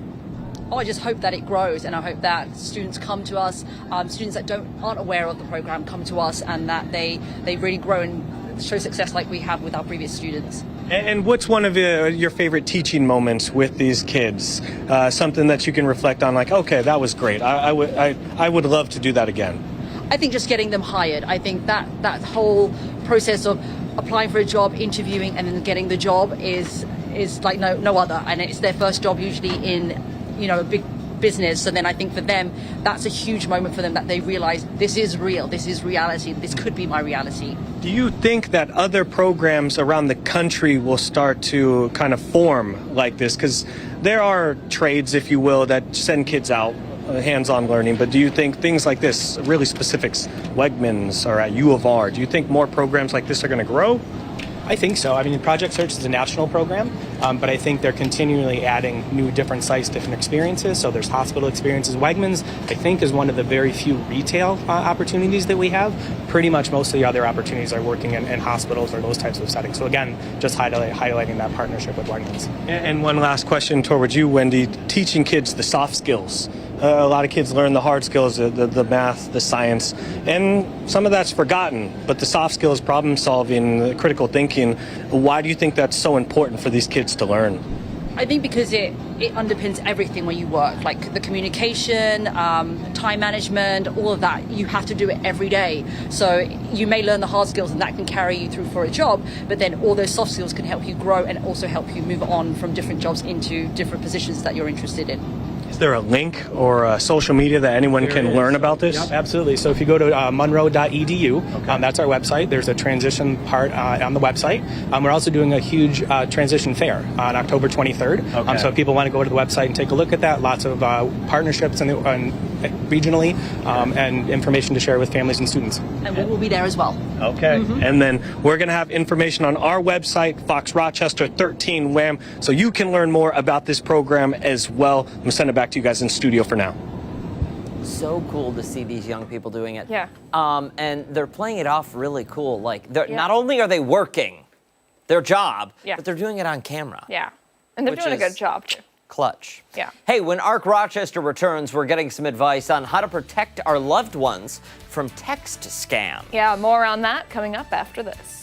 Oh, I just hope that it grows, and I hope that students come to us, students that aren't aware of the program come to us, and that they really grow and show success like we have with our previous students. And what's one of your favorite teaching moments with these kids? Something that you can reflect on, like, okay, that was great. I would love to do that again. I think just getting them hired. I think that whole process of applying for a job, interviewing, and then getting the job is like no other. And it's their first job usually in, a big business. So then I think for them, that's a huge moment for them, that they realize this is real, this is reality, this could be my reality. Do you think that other programs around the country will start to kind of form like this? Because there are trades, if you will, that send kids out, hands-on learning, but do you think things like this, really specifics, Wegmans or at U of R, do you think more programs like this are going to grow? I think so. I mean, Project Search is a national program, but I think they're continually adding new different sites, different experiences. So there's hospital experiences. Wegmans, I think, is one of the very few retail opportunities that we have. Pretty much most of the other opportunities are working in hospitals or those types of settings. So again, just highlighting that partnership with Wegmans. And one last question towards you, Wendy. Teaching kids the soft skills. A lot of kids learn the hard skills, the math, the science, and some of that's forgotten. But the soft skills, problem solving, critical thinking, why do you think that's so important for these kids to learn? I think because it underpins everything where you work, like the communication, time management, all of that. You have to do it every day. So you may learn the hard skills and that can carry you through for a job, but then all those soft skills can help you grow and also help you move on from different jobs into different positions that you're interested in. Is there a link or a social media that anyone can learn about this? Yep, absolutely. So if you go to monroe.edu, that's our website. There's a transition part on the website. We're also doing a huge transition fair on October 23rd. So if people want to go to the website and take a look at that, lots of partnerships regionally and information to share with families and students. And we'll be there as well. Okay. And then we're going to have information on our website, Fox Rochester 13 WHAM, so you can learn more about this program as well. I'm going to send it back to you guys in studio for now. So cool to see these young people doing it. Yeah. And they're playing it off really cool. Like, not only are they working their job, but they're doing it on camera. Yeah. And they're doing a good job, too. Clutch. Yeah. Hey, when ARC Rochester returns, we're getting some advice on how to protect our loved ones from text scam. Yeah, more on that coming up after this.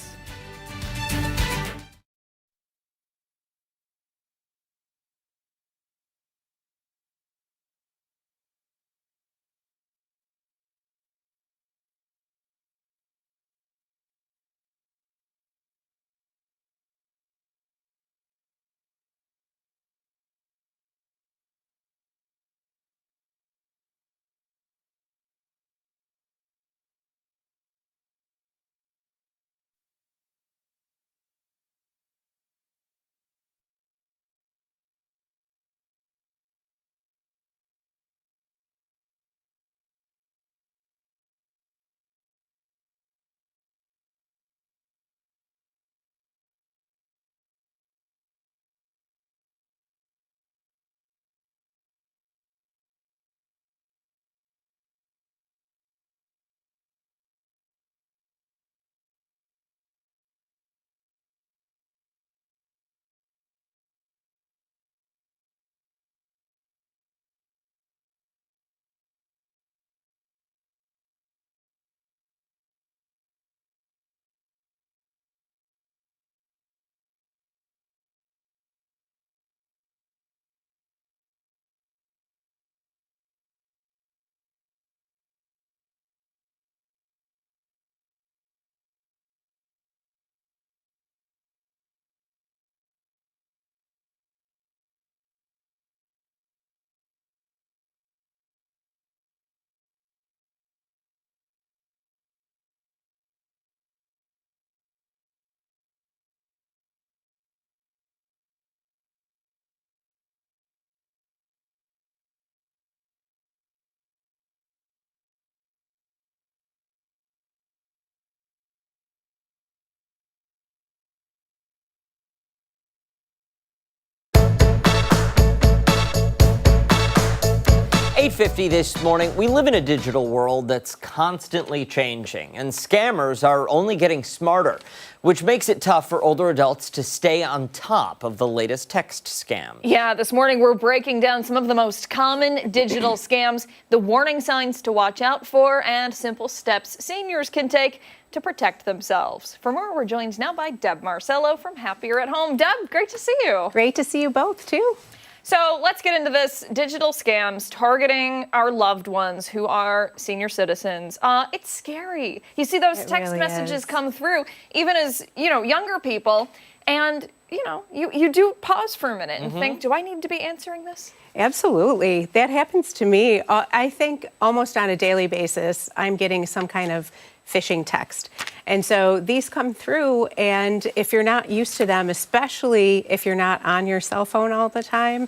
.50 this morning. We live in a digital world that's constantly changing, and scammers are only getting smarter, which makes it tough for older adults to stay on top of the latest text scams. Yeah, this morning we're breaking down some of the most common digital scams, the warning signs to watch out for, and simple steps seniors can take to protect themselves. For more, we're joined now by Deb Marcello from Happier at Home. Deb, great to see you. Great to see you both, too. So let's get into this. Digital scams targeting our loved ones who are senior citizens. It's scary. You see those text messages come through, even as, younger people, and, you do pause for a minute and think, do I need to be answering this? Absolutely. That happens to me. I think almost on a daily basis, I'm getting some kind of phishing text. And so these come through, and if you're not used to them, especially if you're not on your cell phone all the time,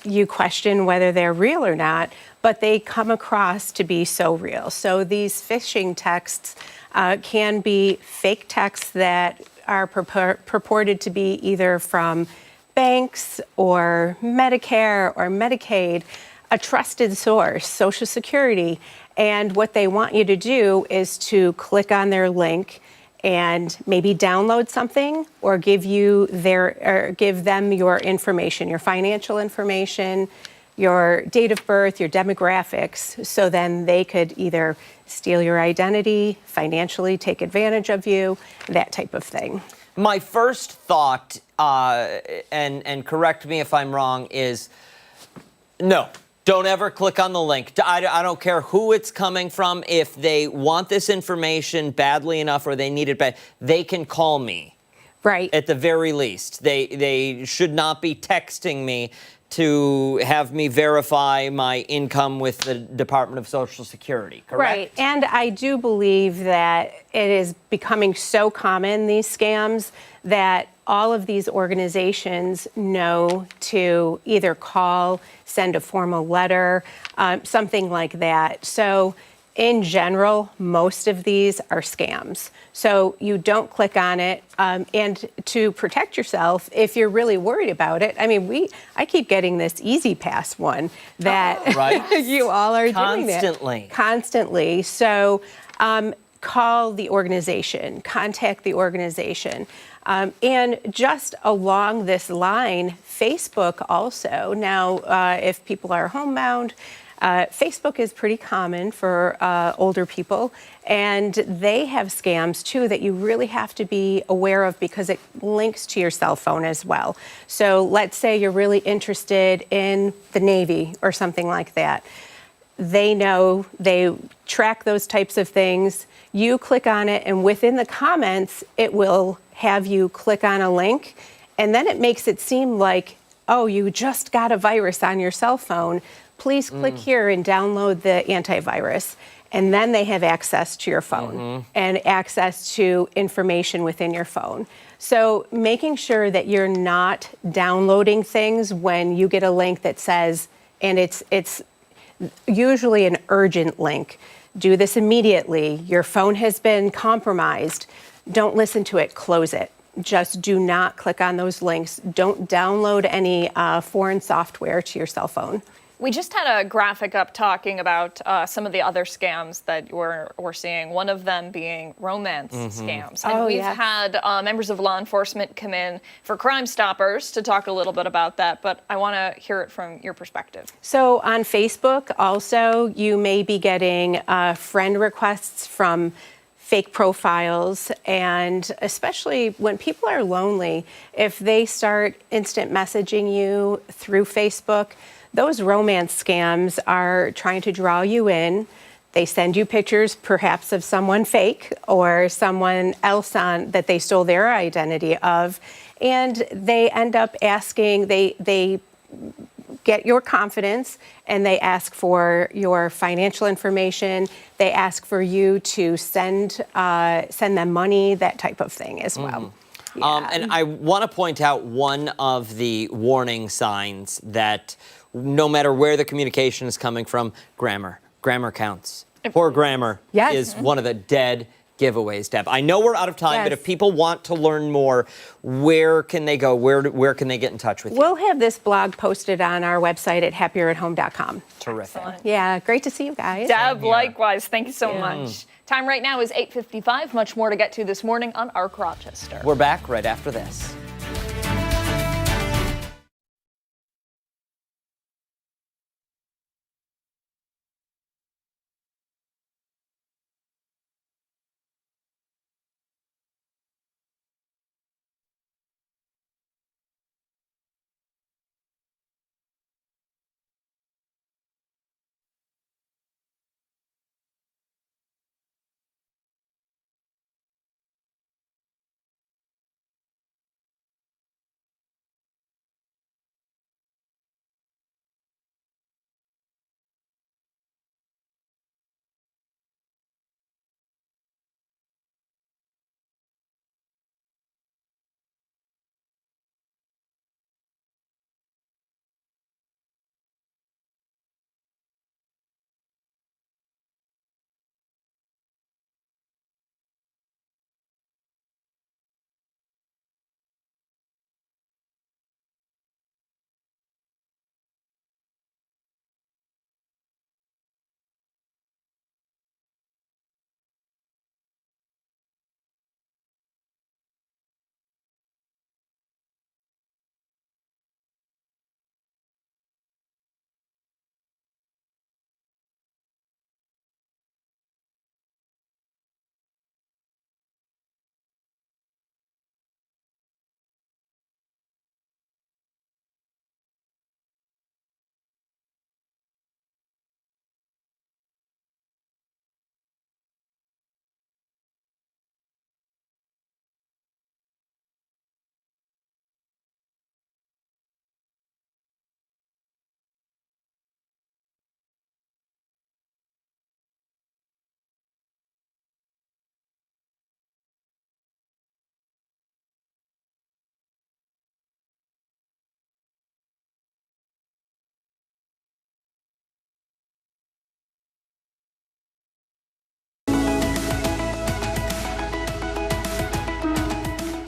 you question whether they're real or not, but they come across to be so real. So these phishing texts can be fake texts that are purported to be either from banks or Medicare or Medicaid, a trusted source, Social Security. And what they want you to do is to click on their link and maybe download something or give them your information, your financial information, your date of birth, your demographics, so then they could either steal your identity, financially take advantage of you, that type of thing. My first thought, and correct me if I'm wrong, is no. Don't ever click on the link. I don't care who it's coming from. If they want this information badly enough or they need it bad, they can call me. Right. At the very least. They should not be texting me to have me verify my income with the Department of Social Security, correct? Right. And I do believe that it is becoming so common, these scams, that all of these organizations know to either call, send a formal letter, something like that. So in general, most of these are scams. So you don't click on it. And to protect yourself, if you're really worried about it, I keep getting this Easy Pass one that right. you all are doing Constantly. Constantly. So call the organization, contact the organization. And just along this line, Facebook also. Now, if people are homebound, Facebook is pretty common for older people, and they have scams too that you really have to be aware of because it links to your cell phone as well. So let's say you're really interested in the Navy or something like that. They know, they track those types of things. You click on it, and within the comments, it will have you click on a link, and then it makes it seem like, oh, you just got a virus on your cell phone. Please click here and download the antivirus. And then they have access to your phone and access to information within your phone. So making sure that you're not downloading things when you get a link that says, and it's usually an urgent link, do this immediately, your phone has been compromised, don't listen to it, close it. Just do not click on those links. Don't download any foreign software to your cell phone. We just had a graphic up talking about some of the other scams that we're seeing, one of them being romance scams. And we've had members of law enforcement come in for Crime Stoppers to talk a little bit about that, but I want to hear it from your perspective. So on Facebook also, you may be getting friend requests from fake profiles, and especially when people are lonely, if they start instant messaging you through Facebook, those romance scams are trying to draw you in. They send you pictures perhaps of someone fake or someone else on that they stole their identity of, and they end up asking, they get your confidence and they ask for your financial information. They ask for you to send them money, that type of thing as well. And I want to point out one of the warning signs that no matter where the communication is coming from, grammar counts. Poor grammar is one of the dead giveaways, Deb. I know we're out of time, but if people want to learn more, where can they go? Where can they get in touch with you? We'll have this blog posted on our website at happieratHome.com. Terrific. Excellent. Yeah, great to see you guys. Deb, likewise. Thank you so much. Time right now is 8:55. Much more to get to this morning on ARC Rochester. We're back right after this.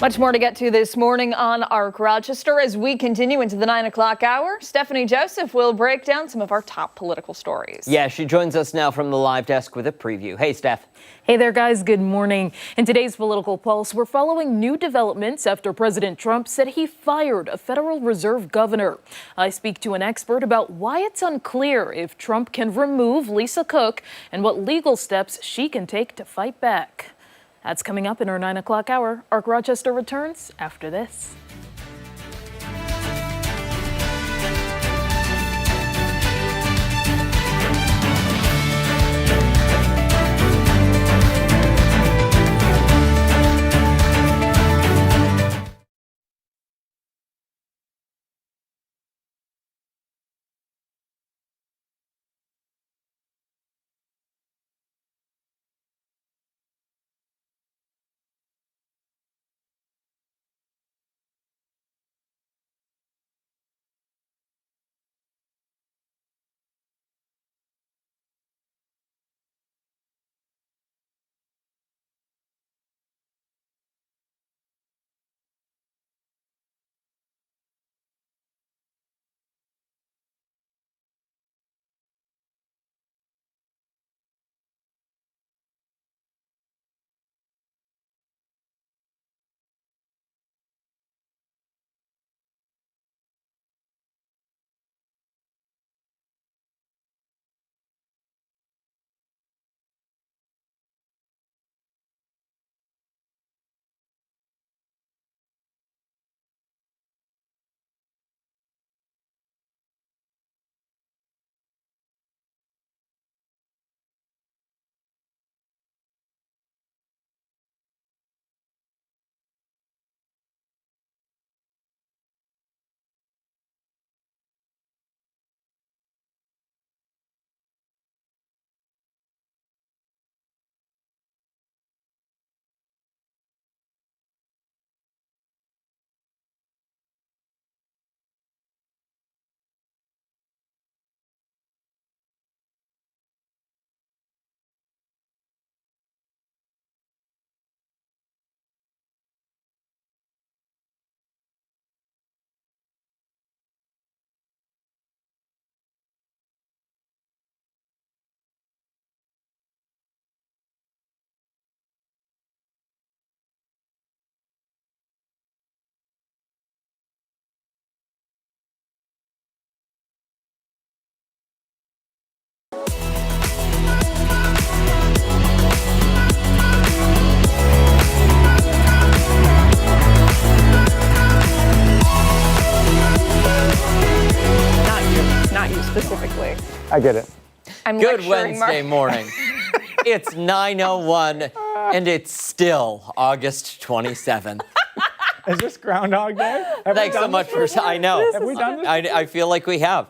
Much more to get to this morning on ARC Rochester as we continue into the 9 o'clock hour. Stephannie Joseph will break down some of our top political stories. Yeah, she joins us now from the live desk with a preview. Hey, Steph. Hey there, guys. Good morning. In today's Political Pulse, we're following new developments after President Trump said he fired a Federal Reserve governor. I speak to an expert about why it's unclear if Trump can remove Lisa Cook and what legal steps she can take to fight back. That's coming up in our 9 o'clock hour. ARC Rochester returns after this. Specifically. I get it. I'm Good lecturing Wednesday Mark. morning. It's 9:01 and it's still August 27th. Is this Groundhog Day? Have we Thanks so done much this for. I know. Have we done this? I feel like we have.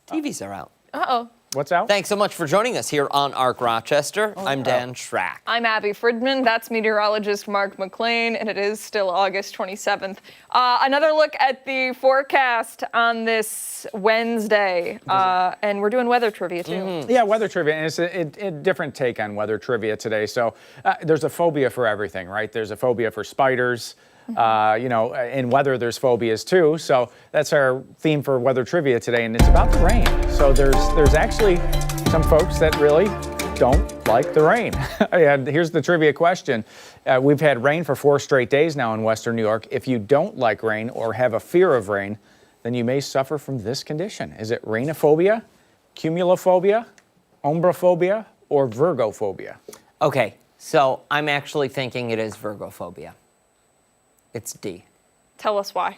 TVs are out. Uh-oh. What's out? Thanks so much for joining us here on ARC Rochester. I'm Dan Schrack. I'm Abby Fridmann. That's meteorologist Mark McLean, and it is still August 27th. Another look at the forecast on this Wednesday, and we're doing weather trivia too. Yeah, weather trivia, and it's a different take on weather trivia today. So there's a phobia for everything, right? There's a phobia for spiders. In weather, there's phobias too. So that's our theme for weather trivia today, and it's about the rain. So there's actually some folks that really don't like the rain. And here's the trivia question. We've had rain for 4 straight days now in Western New York. If you don't like rain or have a fear of rain, then you may suffer from this condition. Is it rainophobia, cumulophobia, ombraphobia, or virgophobia? Okay, so I'm actually thinking it is virgophobia. It's D. Tell us why.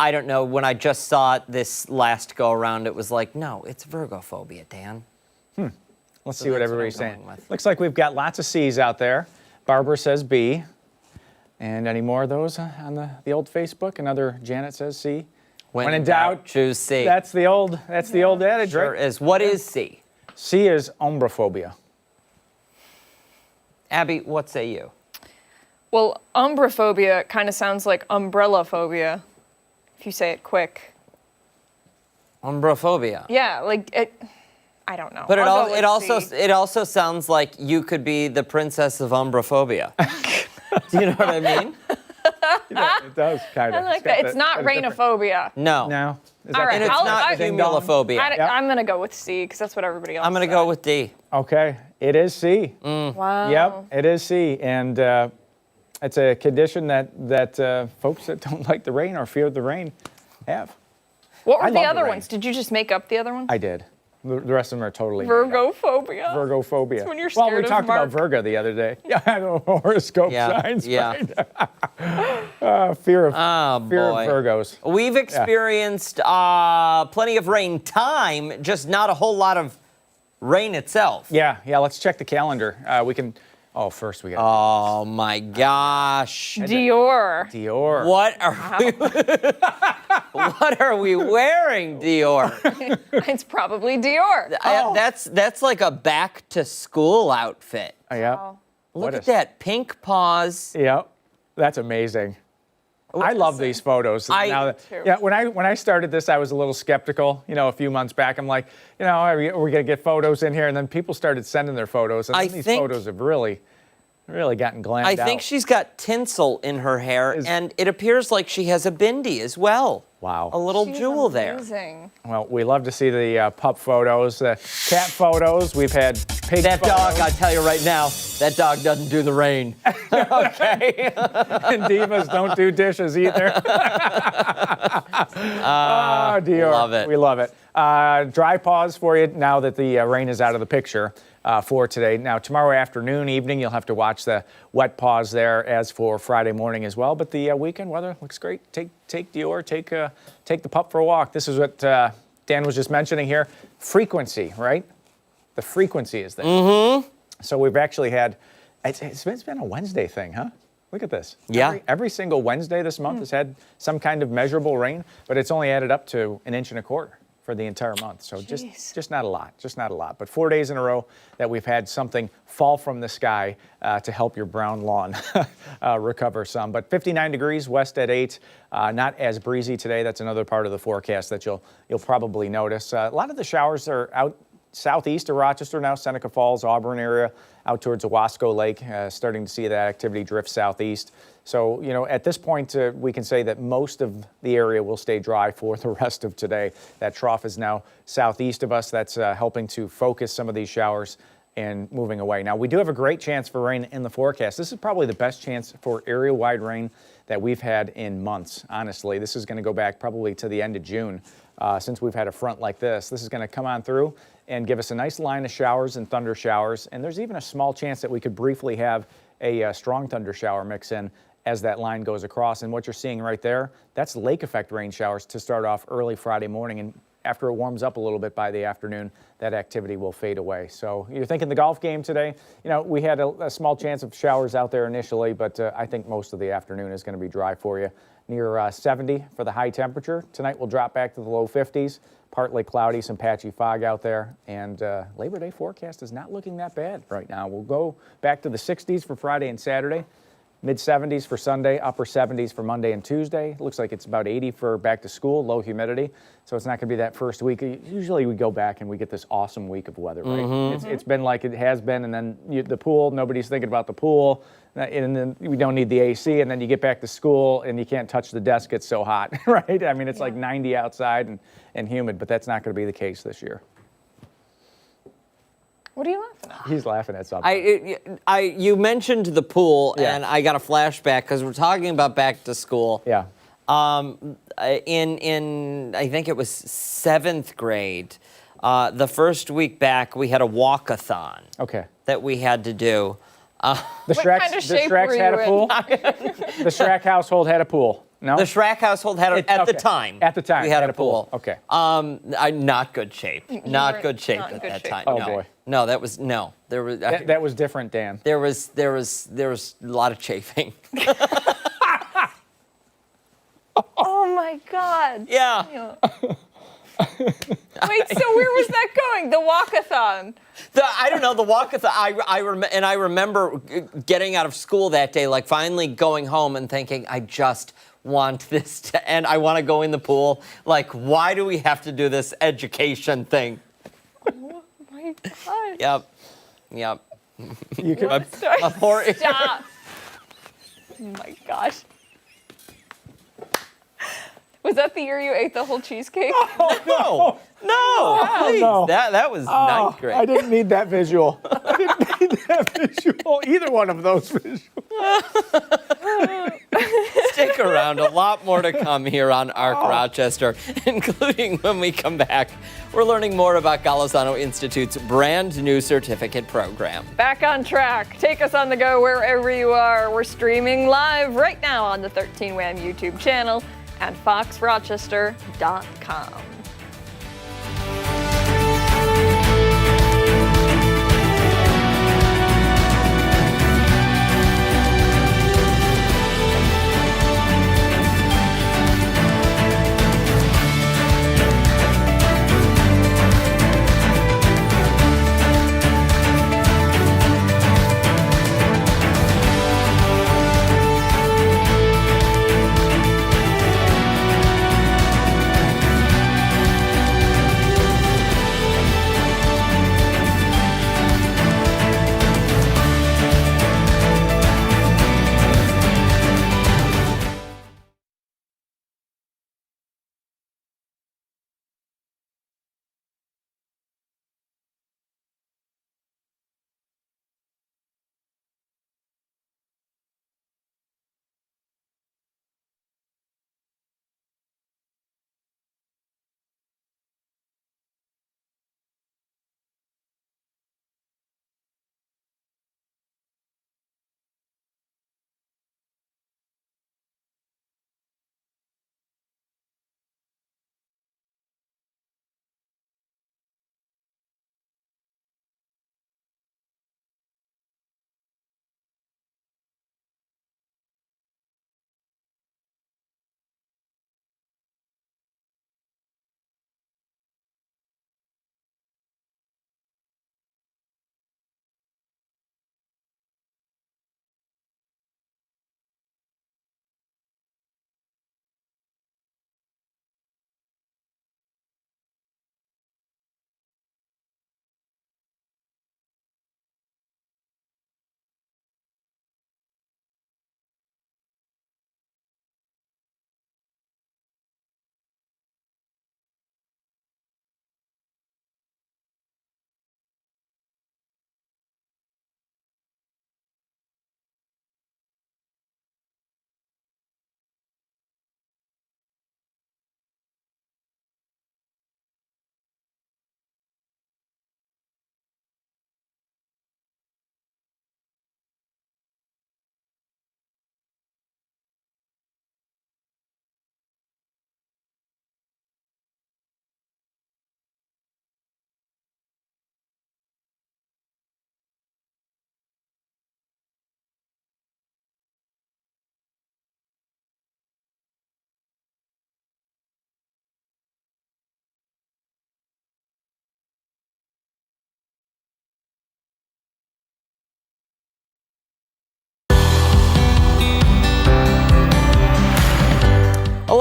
I don't know. When I just saw it this last go around, it was like, no, it's virgophobia, Dan. Let's So see what that's what everybody's I'm going saying. with. Looks like we've got lots of C's out there. Barbara says B. And any more of those on the old Facebook? Another Janet says C. When in doubt, choose C. That's the old adage, Sure right? is. What is C? C is ombraphobia. Abby, what say you? Well, umbraphobia kind of sounds like umbrella phobia, if you say it quick. Umbraphobia. Yeah, like it. I don't know. But I'll go with C. it also sounds like you could be the princess of umbraphobia. Do you know what I mean? It does kind of. I like that. It's not rainophobia. No. No. Is All right, And it's I'll- not I- cumulophobia. I'm going to go with C because that's what everybody else I'm going to said. go with D. Okay, it is C. Wow. Yep, it is C, and it's a condition that folks that don't like the rain or fear the rain have. What I were the love the other rain. ones? Did you just make up the other ones? I did. The rest of them are totally made up. Virgophobia. Virgophobia. when you're well, we scared of talked about Mark. Virgo the other day. Yeah, I know, horoscope Yeah, signs. yeah. Right? Fear of Oh, fear boy. of Virgos. We've experienced plenty of rain time, just not a whole lot of rain itself. Yeah. Let's check the calendar. We can. Oh, first we got Oh my gosh. Dior. Dior. What are we What are we wearing, Dior? It's probably Dior. That's like a back to school outfit. Oh, yeah. Wow. Look What at is- that pink paws. Yep. That's amazing. I love these photos. I- Yeah, when I started this, I was a little skeptical. A few months back, I'm like, are we gonna get photos in here? And then people started sending their photos, and I then these think- photos have really gotten glammed I out. think she's got tinsel in her hair, and it appears like she has a bindi as well. Wow. A little She's jewel there. amazing. Well, we love to see the pup photos, cat photos. We've had pig That photos. dog, I tell you right now, that dog doesn't do the rain. Okay. And divas don't do dishes either. Oh, Dior. love it. We love it. Dry pause for you now that the rain is out of the picture for today. Now, tomorrow afternoon, evening, you'll have to watch the wet pause there as for Friday morning as well. But the weekend weather looks great. Take Dior, take the pup for a walk. This is what Dan was just mentioning here. Frequency, right? The frequency is there. Mm-hmm. So we've actually had, it's been a Wednesday thing, huh? Look at this. Yeah. Every single Wednesday this month has had some kind of measurable rain, but it's only added up to 1.25 inches for the entire month. So just not a lot. But 4 days in a row that we've had something fall from the sky to help your brown lawn recover some. But 59 degrees west at 8, not as breezy today. That's another part of the forecast that you'll probably notice. A lot of the showers are out southeast of Rochester now, Seneca Falls, Auburn area, out towards Owasco Lake, starting to see that activity drift southeast. So, at this point, we can say that most of the area will stay dry for the rest of today. That trough is now southeast of us. That's helping to focus some of these showers and moving away. Now, we do have a great chance for rain in the forecast. This is probably the best chance for area-wide rain that we've had in months, honestly. This is going to go back probably to the end of June since we've had a front like this. This is going to come on through and give us a nice line of showers and thunder showers. And there's even a small chance that we could briefly have a strong thunder shower mix in as that line goes across. And what you're seeing right there, that's lake effect rain showers to start off early Friday morning. And after it warms up a little bit by the afternoon, that activity will fade away. So you're thinking the golf game today, we had a small chance of showers out there initially, but I think most of the afternoon is going to be dry for you. Near 70 for the high temperature. Tonight we'll drop back to the low 50s. Partly cloudy, some patchy fog out there. And Labor Day forecast is not looking that bad right now. We'll go back to the 60s for Friday and Saturday. Mid-70s for Sunday, upper 70s for Monday and Tuesday. Looks like it's about 80 for back to school, low humidity. So it's not going to be that first week. Usually we go back and we get this awesome week of weather, right? Mm-hmm. It's been like it has been, and then the pool, nobody's thinking about the pool, and then we don't need the AC, and then you get back to school and you can't touch the desk, it's so hot, right? I mean, it's like 90 outside and humid, but that's not going to be the case this year. What are you laughing at? He's laughing at something. You mentioned the pool, Yeah. and I got a flashback because we're talking about back to school. Yeah. In I think it was 7th grade, the first week back, we had a walkathon. Okay. That we had to do. The What kind of shape Shreks were had you a in? pool? The Shrek household had a pool. No? The Schrack household had at the time. At the time, we had a pool. Okay. Not good shape. Not were good shape not in at good that shape. time. Oh, no. boy. No, that was no. There was That was different, Dan. there was a lot of chafing. Oh my God. Yeah. Wait, so where was that going? The walkathon. I don't know, the walkathon. I remember getting out of school that day, like finally going home and thinking, I just want this to end. I want to go in the pool. Like, why do we have to do this education thing? Oh my God. Yep. You could, Stop. my gosh. Was that the year you ate the whole cheesecake? No, please. no. That was ninth grade. I didn't need that visual. I didn't need that visual. Either one of those visuals. Stick around. A lot more to come here on ARC Rochester, including when we come back. We're learning more about Golisano Institute's brand new certificate program. Back on track. Take us on the go wherever you are. We're streaming live right now on the 13 WHAM YouTube channel and foxrochester.com.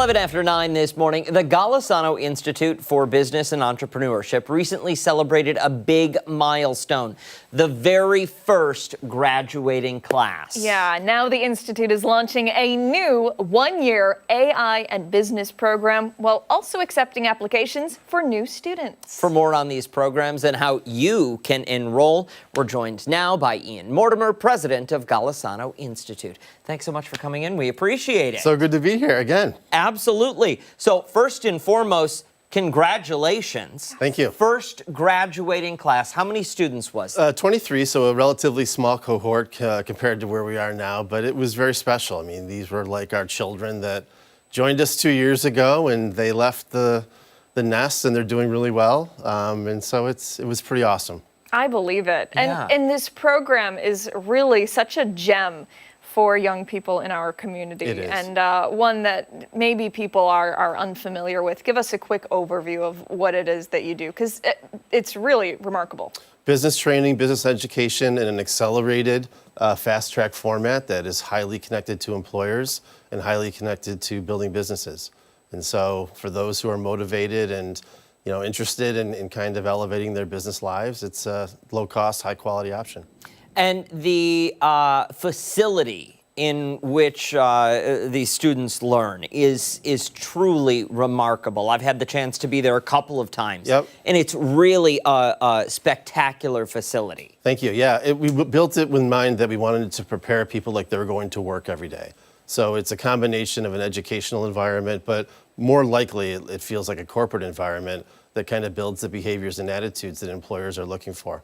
After 9 this morning, the Golisano Institute for Business and Entrepreneurship recently celebrated a big milestone, the very first graduating class. Yeah, now the Institute is launching a new one-year AI and business program while also accepting applications for new students. For more on these programs and how you can enroll, we're joined now by Ian Mortimer, president of Golisano Institute. Thanks so much for coming in. We appreciate it. So good to be here again. Absolutely. So first and foremost, congratulations. Thank you. First graduating class. How many students was it? 23, so a relatively small cohort compared to where we are now, but it was very special. I mean, these were like our children that joined us 2 years ago, and they left the nest, and they're doing really well. And so it was pretty awesome. I believe it. Yeah. And this program is really such a gem for young people in our community, It is. and one that maybe people are unfamiliar with. Give us a quick overview of what it is that you do, because it's really remarkable. Business training, business education in an accelerated, fast-track format that is highly connected to employers and highly connected to building businesses. And so for those who are motivated and interested in kind of elevating their business lives, it's a low-cost, high-quality option. And the facility in which these students learn is truly remarkable. I've had the chance to be there a couple of times. Yep. And it's really a spectacular facility. Thank you. Yeah, we built it with mind that we wanted to prepare people like they were going to work every day. So it's a combination of an educational environment, but more likely it feels like a corporate environment that kind of builds the behaviors and attitudes that employers are looking for.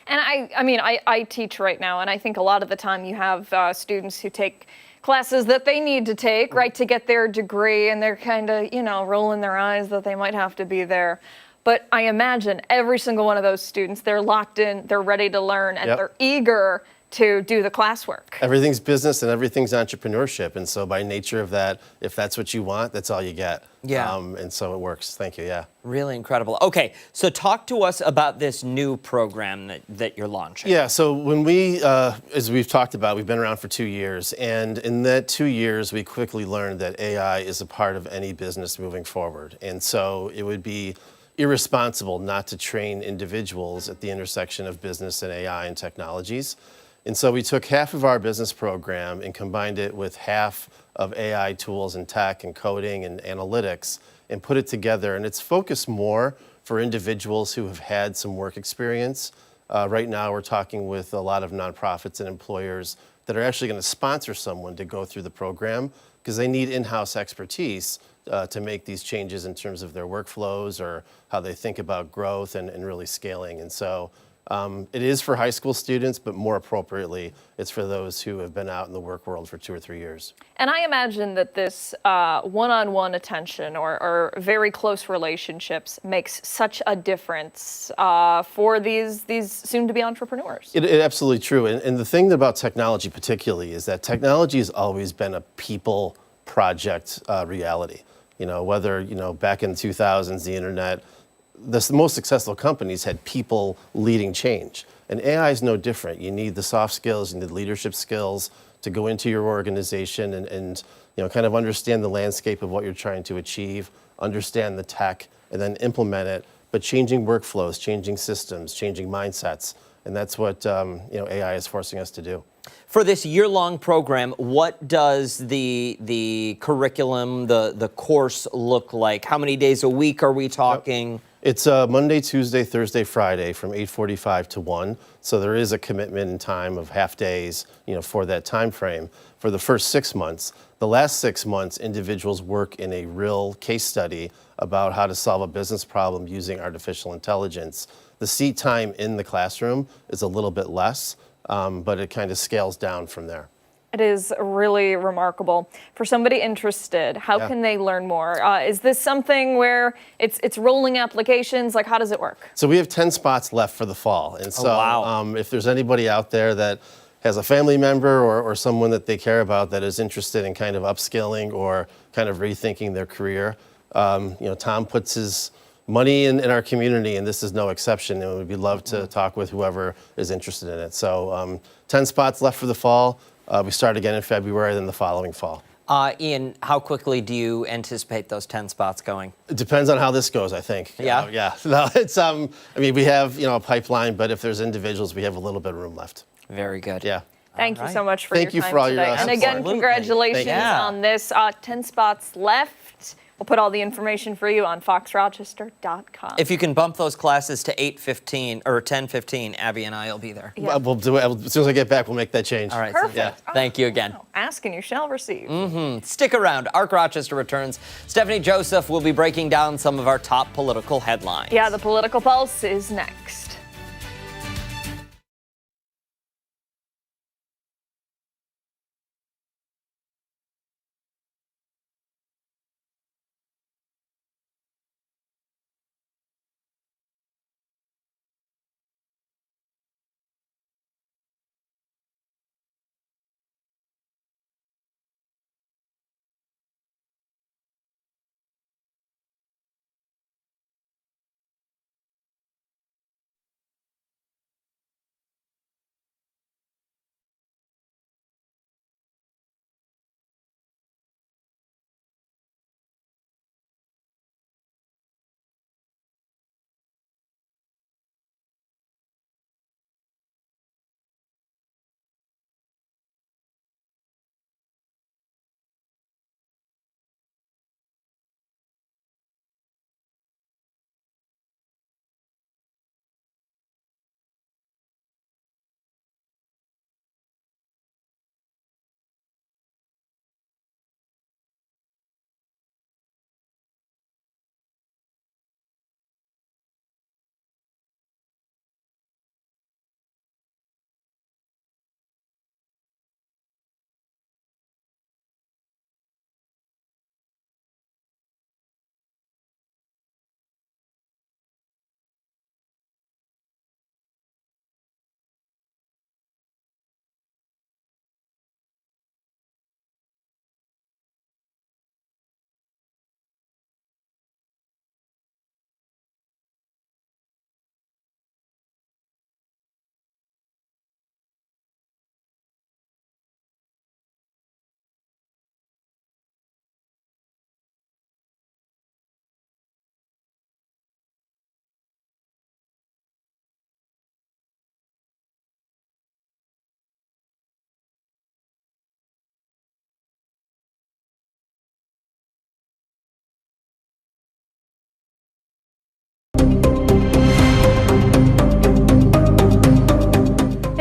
And I teach right now, and I think a lot of the time you have students who take classes that they need to take, right, to get their degree, and they're kind of, rolling their eyes that they might have to be there. But I imagine every single one of those students, they're locked in, they're ready to learn, and they're eager to do the classwork. Everything's business and everything's entrepreneurship. And so by nature of that, if that's what you want, that's all you get. Yeah. And so it works. Thank you. Yeah. Really incredible. Okay, so talk to us about this new program that you're launching. Yeah, so when we, as we've talked about, we've been around for 2 years. And in that 2 years, we quickly learned that AI is a part of any business moving forward. And so it would be irresponsible not to train individuals at the intersection of business and AI and technologies. And so we took half of our business program and combined it with half of AI tools and tech and coding and analytics and put it together. And it's focused more for individuals who have had some work experience. Right now, we're talking with a lot of nonprofits and employers that are actually going to sponsor someone to go through the program because they need in-house expertise to make these changes in terms of their workflows or how they think about growth and really scaling. And so it is for high school students, but more appropriately, it's for those who have been out in the work world for 2 or 3 years. And I imagine that this one-on-one attention or very close relationships makes such a difference for these soon-to-be entrepreneurs. It absolutely true. And the thing about technology particularly is that technology has always been a people project reality. Whether, back in the 2000s, the internet, the most successful companies had people leading change. And AI is no different. You need the soft skills, you need leadership skills to go into your organization and kind of understand the landscape of what you're trying to achieve, understand the tech, and then implement it, but changing workflows, changing systems, changing mindsets. And that's what AI is forcing us to do. For this year-long program, what does the curriculum, the course look like? How many days a week are we talking? It's Monday, Tuesday, Thursday, Friday from 8:45 to 1. So there is a commitment in time of half days, for that time frame for the first 6 months. The last 6 months, individuals work in a real case study about how to solve a business problem using artificial intelligence. The seat time in the classroom is a little bit less, but it kind of scales down from there. It is really remarkable. For somebody interested, how can they learn more? Is this something where it's rolling applications? Like, how does it work? So we have 10 spots left for the fall. And so if there's anybody out there that has a family member or someone that they care about that is interested in kind of upskilling or kind of rethinking their career, Tom puts his money in our community, and this is no exception. And we'd love to talk with whoever is interested in it. So 10 spots left for the fall. We start again in February, then the following fall. Ian, how quickly do you anticipate those 10 spots going? It depends on how this goes, I think. Yeah? Yeah. No, it's, we have, a pipeline, but if there's individuals, we have a little bit of room left. Very good. Yeah. Thank you so much for Thank your you time for all today. your And again, support. congratulations Yeah. on this. 10 spots left. We'll put all the information for you on foxrochester.com. If you can bump those classes to 8:15 or 10:15, Abby and I will be there. Yeah. We'll do it. As soon as I get back, we'll make that change. All right. Perfect. So, thank you again. Ask and you shall receive. Stick around. Arc Rochester returns. Stephannie Joseph will be breaking down some of our top political headlines. Yeah, the Political Pulse is next.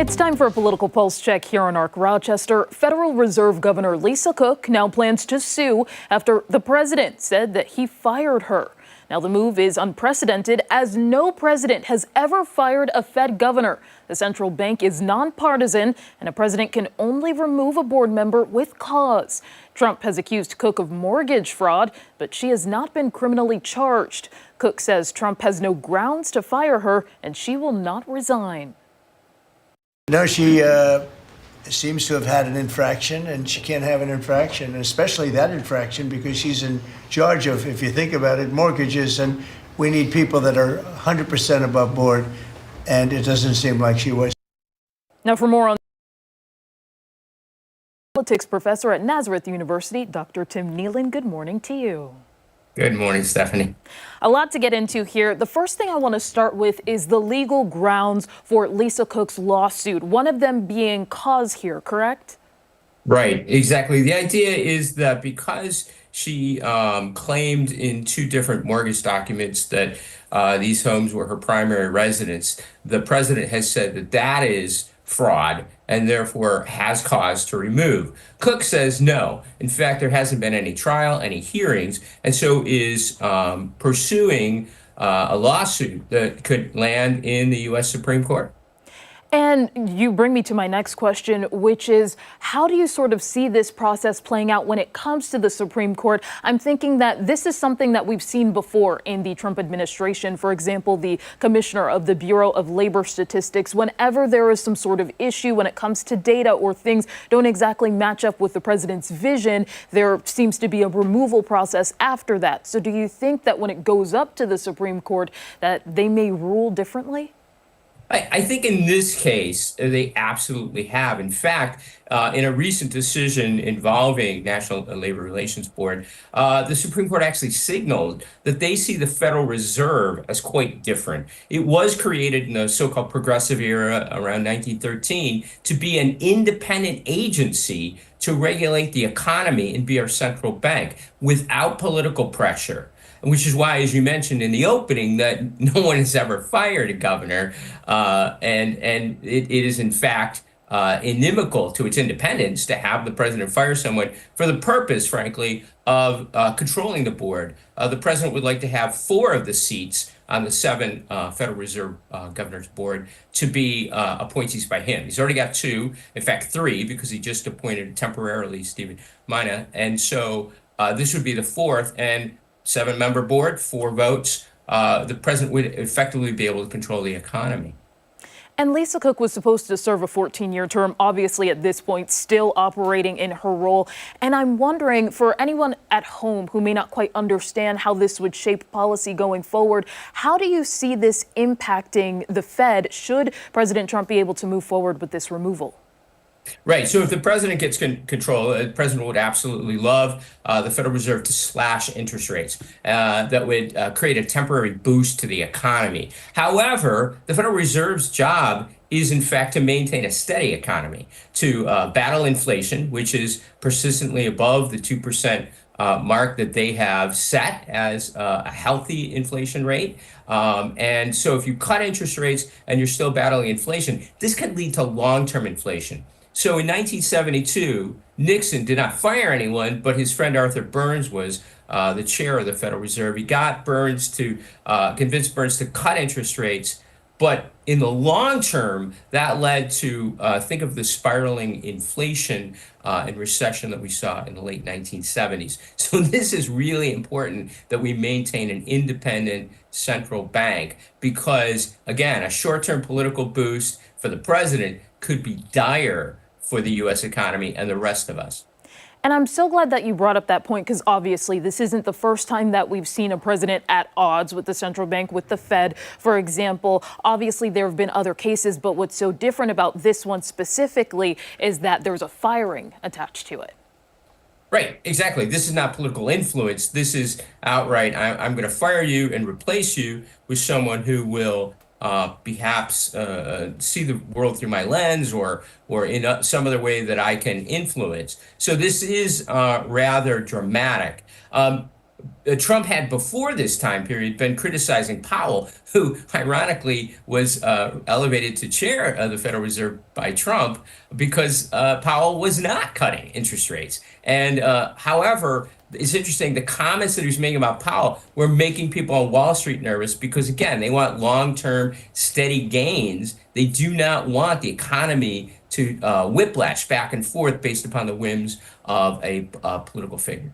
It's time for a political pulse check here on ARC Rochester. Federal Reserve Governor Lisa Cook now plans to sue after the president said that he fired her. Now, the move is unprecedented as no president has ever fired a Fed governor. The central bank is nonpartisan, and a president can only remove a board member with cause. Trump has accused Cook of mortgage fraud, but she has not been criminally charged. Cook says Trump has no grounds to fire her, and she will not resign. No, she seems to have had an infraction, and she can't have an infraction, and especially that infraction, because she's in charge of, if you think about it, mortgages, and we need people that are 100% above board, and it doesn't seem like she was. Now, for more on politics professor at Nazareth University, Dr. Tim Nealon, good morning to you. Good morning, Stephannie. A lot to get into here. The first thing I want to start with is the legal grounds for Lisa Cook's lawsuit, one of them being cause here, correct? Right, exactly. The idea is that because she claimed in two different mortgage documents that these homes were her primary residence, the president has said that that is fraud and therefore has cause to remove. Cook says no. In fact, there hasn't been any trial, any hearings, and so is pursuing a lawsuit that could land in the U.S. Supreme Court. And you bring me to my next question, which is, how do you sort of see this process playing out when it comes to the Supreme Court? I'm thinking that this is something that we've seen before in the Trump administration. For example, the commissioner of the Bureau of Labor Statistics, whenever there is some sort of issue when it comes to data or things don't exactly match up with the president's vision, there seems to be a removal process after that. So do you think that when it goes up to the Supreme Court that they may rule differently? I think in this case, they absolutely have. In fact, in a recent decision involving National Labor Relations Board, the Supreme Court actually signaled that they see the Federal Reserve as quite different. It was created in the so-called progressive era around 1913 to be an independent agency to regulate the economy and be our central bank without political pressure. Which is why, as you mentioned in the opening, that no one has ever fired a governor, and it is in fact inimical to its independence to have the president fire someone for the purpose, frankly, of controlling the board. The president would like to have 4 of the seats on the 7 Federal Reserve Governors Board to be appointees by him. He's already got 2, in fact 3, because he just appointed temporarily Stephen Mina, and so this would be the 4th. And 7-member board, 4 votes, the president would effectively be able to control the economy. And Lisa Cook was supposed to serve a 14-year term, obviously at this point still operating in her role. And I'm wondering, for anyone at home who may not quite understand how this would shape policy going forward, how do you see this impacting the Fed should President Trump be able to move forward with this removal? Right. So if the president gets control, the president would absolutely love the Federal Reserve to slash interest rates. That would create a temporary boost to the economy. However, the Federal Reserve's job is, in fact, to maintain a steady economy, to battle inflation, which is persistently above the 2% mark that they have set as a healthy inflation rate. And so if you cut interest rates and you're still battling inflation, this could lead to long-term inflation. So in 1972, Nixon did not fire anyone, but his friend Arthur Burns was the chair of the Federal Reserve. He got Burns to convince Burns to cut interest rates. But in the long term, that led to, think of the spiraling inflation and recession that we saw in the late 1970s. So this is really important that we maintain an independent central bank because, again, a short-term political boost for the president could be dire for the U.S. economy and the rest of us. And I'm so glad that you brought up that point because obviously this isn't the first time that we've seen a president at odds with the central bank, with the Fed, for example. Obviously, there have been other cases, but what's so different about this one specifically is that there's a firing attached to it. Right, exactly. This is not political influence. This is outright, I'm going to fire you and replace you with someone who will perhaps see the world through my lens or in some other way that I can influence. So this is rather dramatic. Trump had before this time period been criticizing Powell, who ironically was elevated to chair of the Federal Reserve by Trump because Powell was not cutting interest rates. And however, it's interesting, the comments that he was making about Powell were making people on Wall Street nervous because, again, they want long-term steady gains. They do not want the economy to whiplash back and forth based upon the whims of a political figure.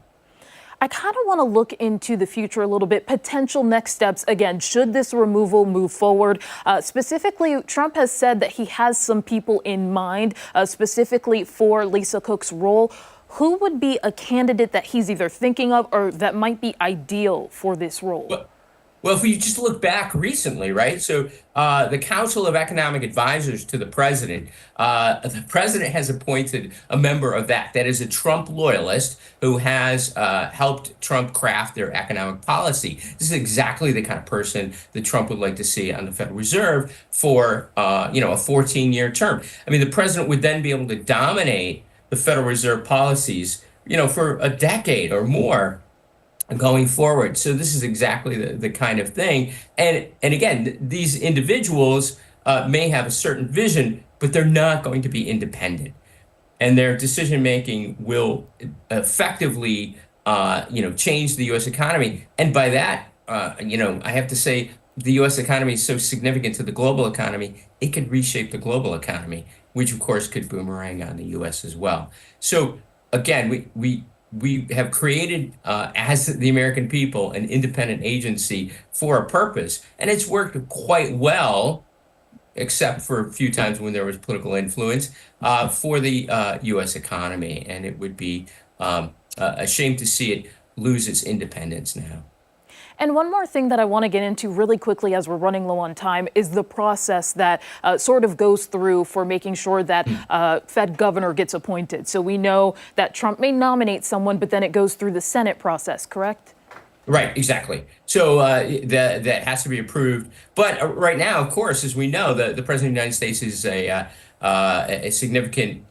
I kind of want to look into the future a little bit, potential next steps. Again, should this removal move forward? Specifically, Trump has said that he has some people in mind, specifically for Lisa Cook's role. Who would be a candidate that he's either thinking of or that might be ideal for this role? Well, if we just look back recently, right? So the Council of Economic Advisors to the president has appointed a member of that is a Trump loyalist who has helped Trump craft their economic policy. This is exactly the kind of person that Trump would like to see on the Federal Reserve for, a 14-year term. I mean, the president would then be able to dominate the Federal Reserve policies, for a decade or more going forward. So this is exactly the kind of thing. And again, these individuals may have a certain vision, but they're not going to be independent. And their decision making will effectively, change the U.S. economy. And by that, I have to say the U.S. economy is so significant to the global economy, it could reshape the global economy, which of course could boomerang on the U.S. as well. So again, we have created, as the American people, an independent agency for a purpose, and it's worked quite well, except for a few times when there was political influence, for the U.S. economy, and it would be a shame to see it lose its independence now. And one more thing that I want to get into really quickly as we're running low on time is the process that sort of goes through for making sure that Fed governor gets appointed. So we know that Trump may nominate someone, but then it goes through the Senate process, correct? Right, exactly. So that has to be approved. But right now, of course, as we know, the President of the United States is a significant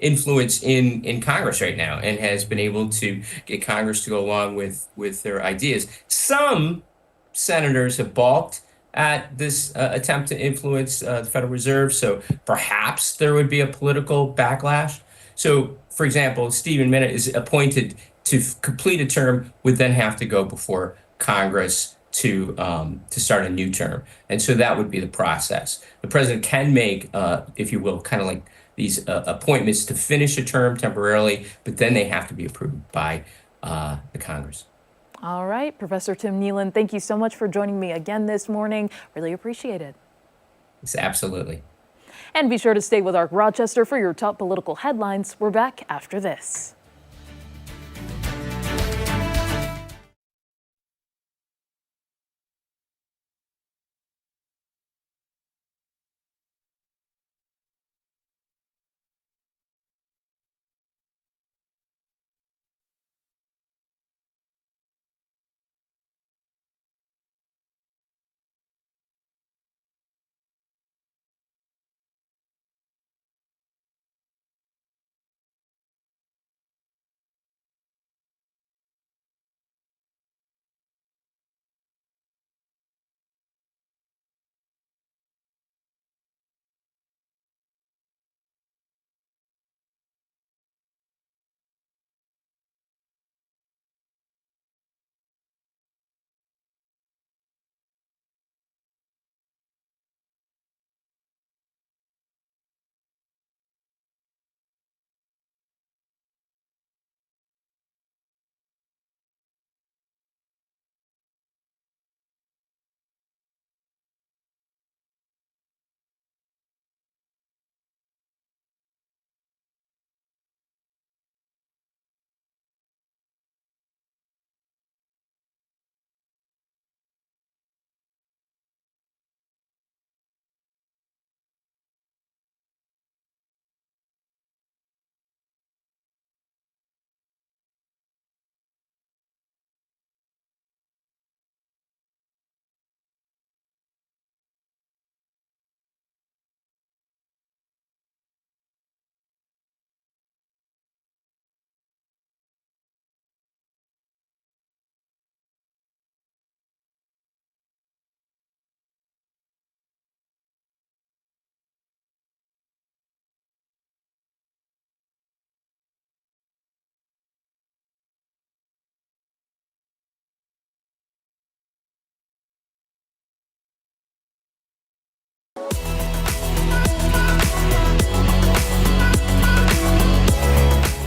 influence in Congress right now and has been able to get Congress to go along with their ideas. Some senators have balked at this attempt to influence the Federal Reserve, so perhaps there would be a political backlash. So, for example, Stephen Minnitt is appointed to complete a term, would then have to go before Congress to start a new term. And so that would be the process. The president can make, if you will, kind of like these appointments to finish a term temporarily, but then they have to be approved by the Congress. All right, Professor Tim Nealon, thank you so much for joining me again this morning. Really appreciate it. It's absolutely. And be sure to stay with ARC Rochester for your top political headlines. We're back after this.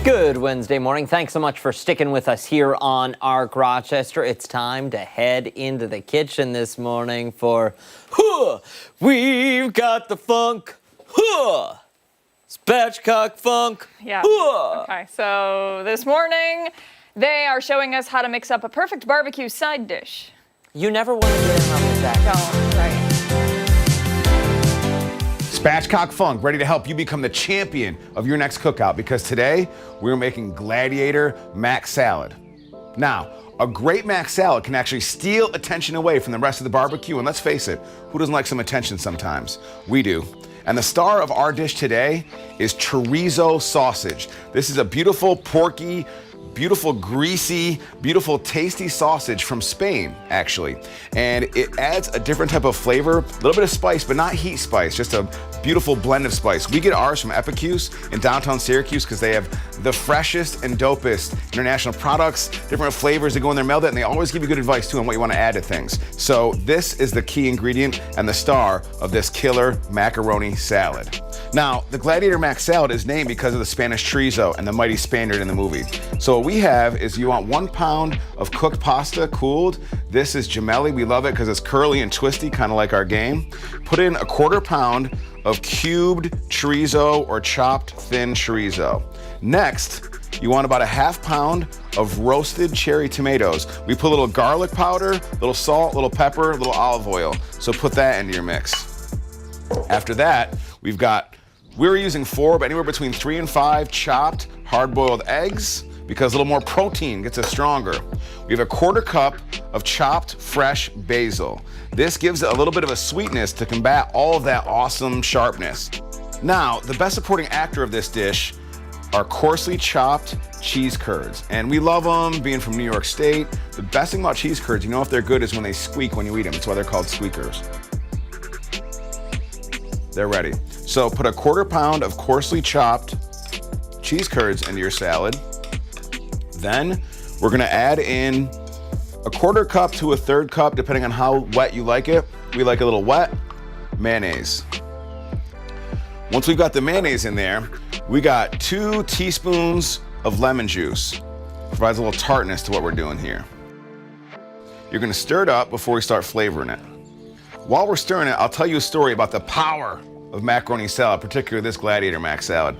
Good Wednesday morning. Thanks so much for sticking with us here on ARC Rochester. It's time to head into the kitchen this morning for We've Got the Funk, Spatchcock Funk. Yeah. Okay, so this morning they are showing us how to mix up a perfect barbecue side dish. You never want to get in on with that. No, right. Spatchcock Funk, ready to help you become the champion of your next cookout, because today we're making Gladiator Mac Salad. Now, a great Mac Salad can actually steal attention away from the rest of the barbecue, and let's face it, who doesn't like some attention sometimes? We do. And the star of our dish today is chorizo sausage. This is a beautiful, porky, beautiful, greasy, beautiful, tasty sausage from Spain, actually. And it adds a different type of flavor, a little bit of spice, but not heat spice, just a beautiful blend of spice. We get ours from Epicuse in downtown Syracuse because they have the freshest and dopest international products, different flavors that go in their mail, and they always give you good advice too on what you want to add to things. So this is the key ingredient and the star of this killer macaroni salad. Now, the Gladiator Mac Salad is named because of the Spanish chorizo and the mighty Spaniard in the movie. So what we have is you want 1 pound of cooked pasta, cooled. This is gemelli. We love it because it's curly and twisty, kind of like our game. Put in a 1/4 pound of cubed chorizo or chopped thin chorizo. Next, you want about a 1/2 pound of roasted cherry tomatoes. We put a little garlic powder, a little salt, a little pepper, a little olive oil. So put that into your mix. After that, we're using 4, but anywhere between 3 and 5 chopped hard-boiled eggs, because a little more protein gets us stronger. We have a 1/4 cup of chopped fresh basil. This gives it a little bit of a sweetness to combat all of that awesome sharpness. Now, the best supporting actor of this dish are coarsely chopped cheese curds. And we love them, being from New York State. The best thing about cheese curds, you know if they're good, is when they squeak when you eat them. That's why they're called squeakers. They're ready. So put a 1/4 pound of coarsely chopped cheese curds into your salad. Then we're gonna add in a 1/4 cup to a 1/3 cup, depending on how wet you like it. We like a little wet, mayonnaise. Once we've got the mayonnaise in there, we got 2 teaspoons of lemon juice. Provides a little tartness to what we're doing here. You're gonna stir it up before we start flavoring it. While we're stirring it, I'll tell you a story about the power of macaroni salad, particularly this Gladiator Mac Salad.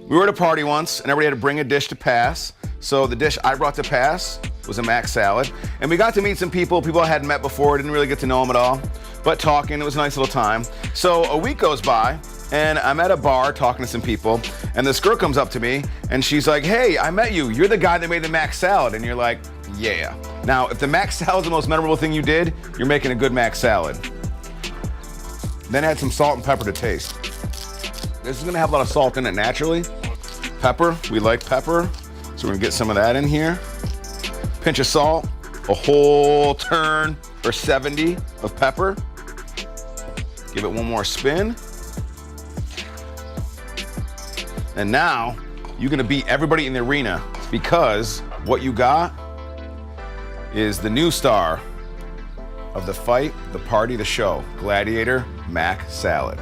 We were at a party once and everybody had to bring a dish to pass. So the dish I brought to pass was a Mac Salad. And we got to meet some people I hadn't met before, didn't really get to know them at all. But talking, it was a nice little time. So a week goes by and I'm at a bar talking to some people, and this girl comes up to me and she's like, "Hey, I met you. You're the guy that made the Mac Salad." And you're like, "Yeah." Now, if the Mac Salad is the most memorable thing you did, you're making a good Mac Salad. Then add some salt and pepper to taste. This is gonna have a lot of salt in it naturally. Pepper, we like pepper, so we're gonna get some of that in here. Pinch of salt, a whole turn or 70 of pepper. Give it one more spin. And now, you're gonna beat everybody in the arena, because what you got is the new star of the fight, the party, the show, Gladiator Mac Salad.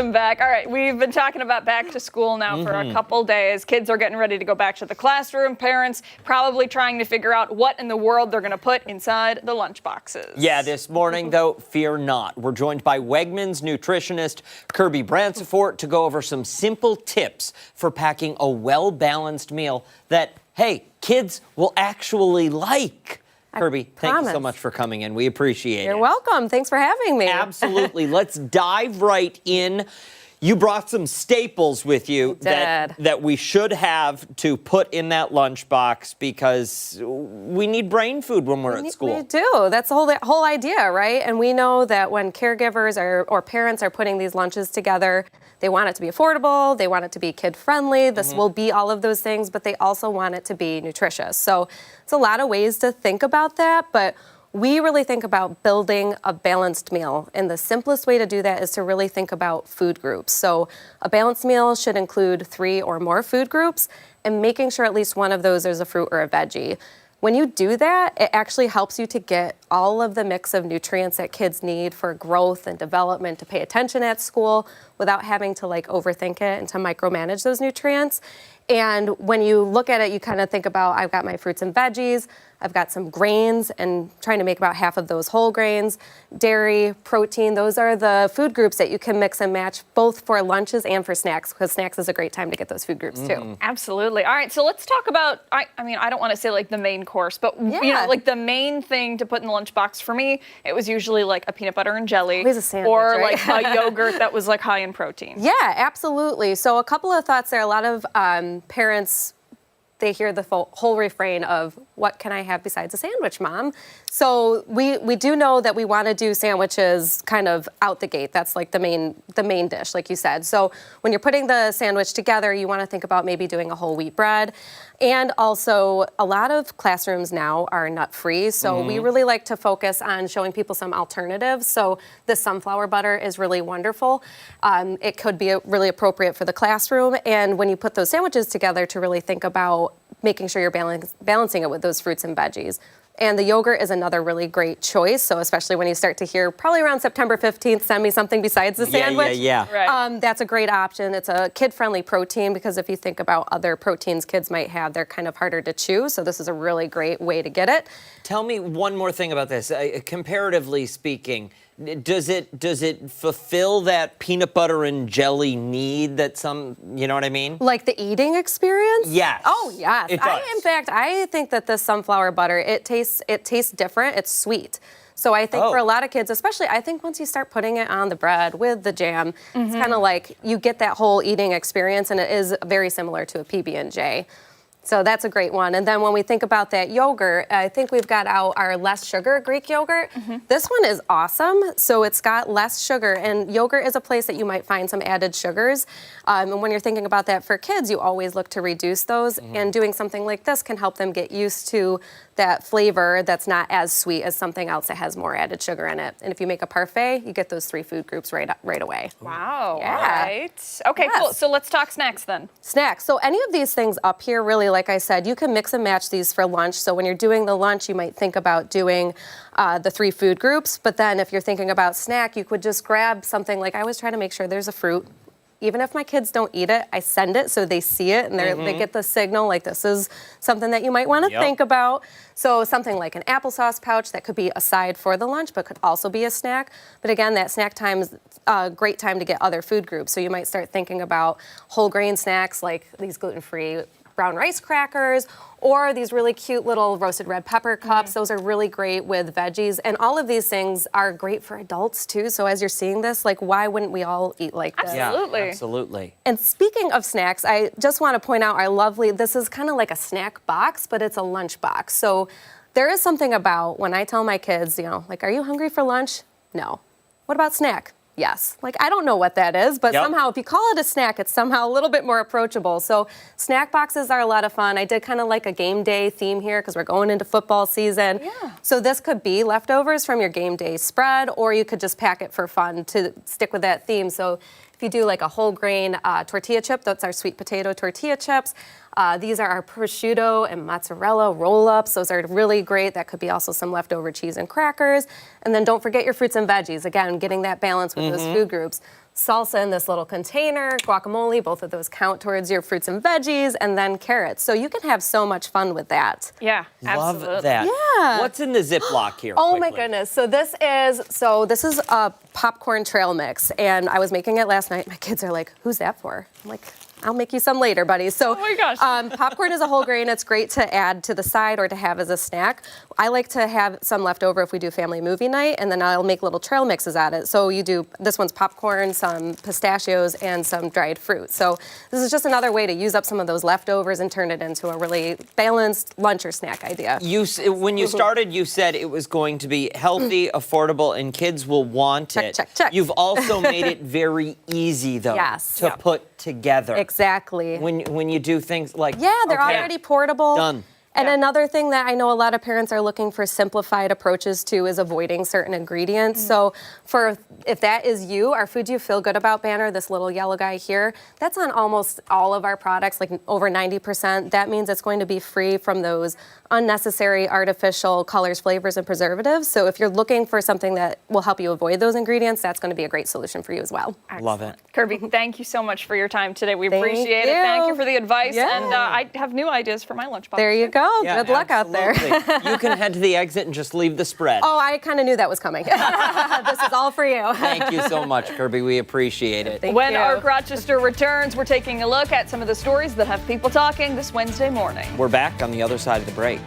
Welcome back. All right, we've been talking about back to school now for a couple days. Kids are getting ready to go back to the classroom. Parents probably trying to figure out what in the world they're going to put inside the lunch boxes. Yeah, this morning, though, fear not. We're joined by Wegmans nutritionist Kirby Bransford to go over some simple tips for packing a well-balanced meal that, hey, kids will actually like. Kirby, thank you so much for coming in. We appreciate it. You're welcome. Thanks for having me. Absolutely. Let's dive right in. You brought some staples with you that we should have to put in that lunchbox because we need brain food when we're at school. We do. That's the whole idea, right? And we know that when caregivers or parents are putting these lunches together, they want it to be affordable, they want it to be kid-friendly, this will be all of those things, but they also want it to be nutritious. So it's a lot of ways to think about that, but we really think about building a balanced meal. And the simplest way to do that is to really think about food groups. So a balanced meal should include 3 or more food groups and making sure at least one of those is a fruit or a veggie. When you do that, it actually helps you to get all of the mix of nutrients that kids need for growth and development, to pay attention at school without having to overthink it and to micromanage those nutrients. And when you look at it, you kind of think about, I've got my fruits and veggies, I've got some grains and trying to make about half of those whole grains, dairy, protein. Those are the food groups that you can mix and match both for lunches and for snacks, because snacks is a great time to get those food groups too. Absolutely. All right, so let's talk about, I mean, I don't want to say the main course, but you know, the main thing to put in the lunchbox for me, it was usually a peanut butter and jelly. Always a sandwich, or right? a yogurt that was high in protein. Yeah, absolutely. So a couple of thoughts there. A lot of parents, they hear the whole refrain of, what can I have besides a sandwich, Mom? So we do know that we want to do sandwiches kind of out the gate. That's the main dish, like you said. So when you're putting the sandwich together, you want to think about maybe doing a whole wheat bread. And also, a lot of classrooms now are nut-free, so we really like to focus on showing people some alternatives. So the sunflower butter is really wonderful. It could be really appropriate for the classroom. And when you put those sandwiches together, to really think about making sure you're balancing it with those fruits and veggies. And the yogurt is another really great choice. So especially when you start to hear, probably around September 15th, send me something besides the sandwich. Right. That's a great option. It's a kid-friendly protein, because if you think about other proteins kids might have, they're kind of harder to chew. So this is a really great way to get it. Tell me one more thing about this. Comparatively speaking, does it fulfill that peanut butter and jelly need that some, you know what I mean? Like the eating experience? Yes. Oh, yes. It does. In fact, I think that the sunflower butter, it tastes different. It's sweet. So I think for a lot of kids, especially, I think once you start putting it on the bread with the jam, it's kind of you get that whole eating experience, and it is very similar to a PB&J. So that's a great one. And then when we think about that yogurt, I think we've got out our less sugar Greek yogurt. This one is awesome. So it's got less sugar, and yogurt is a place that you might find some added sugars. And when you're thinking about that for kids, you always look to reduce those. And doing something like this can help them get used to that flavor that's not as sweet as something else that has more added sugar in it. And if you make a parfait, you get those 3 food groups right away. Wow. Yeah. All right. Okay, cool. So let's talk snacks then. Snacks. So any of these things up here, really, like I said, you can mix and match these for lunch. So when you're doing the lunch, you might think about doing the 3 food groups. But then if you're thinking about snack, you could just grab something. I always try to make sure there's a fruit. Even if my kids don't eat it, I send it so they see it and they get the signal this is something that you might want to think about. So something like an applesauce pouch that could be a side for the lunch, but could also be a snack. But again, that snack time is a great time to get other food groups. So you might start thinking about whole grain snacks like these gluten-free brown rice crackers, or these really cute little roasted red pepper cups. Those are really great with veggies. And all of these things are great for adults too. So as you're seeing this, why wouldn't we all eat like this? Absolutely. Yeah, absolutely. And speaking of snacks, I just want to point out this is kind of like a snack box, but it's a lunch box. So there is something about when I tell my kids, are you hungry for lunch? No. What about snack? Yes. I don't know what that is, but somehow if you call it a snack, it's somehow a little bit more approachable. So snack boxes are a lot of fun. I did kind of like a game day theme here because we're going into football season. Yeah. So this could be leftovers from your game day spread, or you could just pack it for fun to stick with that theme. So if you do a whole grain tortilla chip, that's our sweet potato tortilla chips. These are our prosciutto and mozzarella roll-ups. Those are really great. That could be also some leftover cheese and crackers. And then don't forget your fruits and veggies. Again, getting that balance with those food groups. salsa in this little container, guacamole, both of those count towards your fruits and veggies, and then carrots. So you can have so much fun with that. Yeah, Love absolutely. that. Yeah. What's in the Ziploc here? Oh my quickly? goodness. So this is a popcorn trail mix, and I was making it last night. My kids are like, "Who's that for?" I'm like, "I'll make you some later, buddy." So, oh my gosh. Popcorn is a whole grain. It's great to add to the side or to have as a snack. I like to have some left over if we do family movie night, and then I'll make little trail mixes at it. So you do, this one's popcorn, some pistachios, and some dried fruit. So this is just another way to use up some of those leftovers and turn it into a really balanced lunch or snack idea. When you started, you said it was going to be healthy, affordable, and kids will want it. Check. You've also made it very easy, though, to put together. Exactly. When you do things like they're already portable. Done. And another thing that I know a lot of parents are looking for simplified approaches to is avoiding certain ingredients. So if that is you, our Food You Feel Good About banner, this little yellow guy here, that's on almost all of our products, like over 90%. That means it's going to be free from those unnecessary artificial colors, flavors, and preservatives. So if you're looking for something that will help you avoid those ingredients, that's going to be a great solution for you as well. Love it. Kirby, thank you so much for your time today. We Thank appreciate it. you. Thank you for the advice. Yeah. And I have new ideas for my lunchbox. There you go. Yeah, Good luck out there. You can head to the exit and just leave the spread. Oh, I kind of knew that was coming. This is all for you. Thank you so much, Kirby. We appreciate it. When ARC Rochester returns, we're taking a look at some of the stories that have people talking this Wednesday morning. We're back on the other side of the break.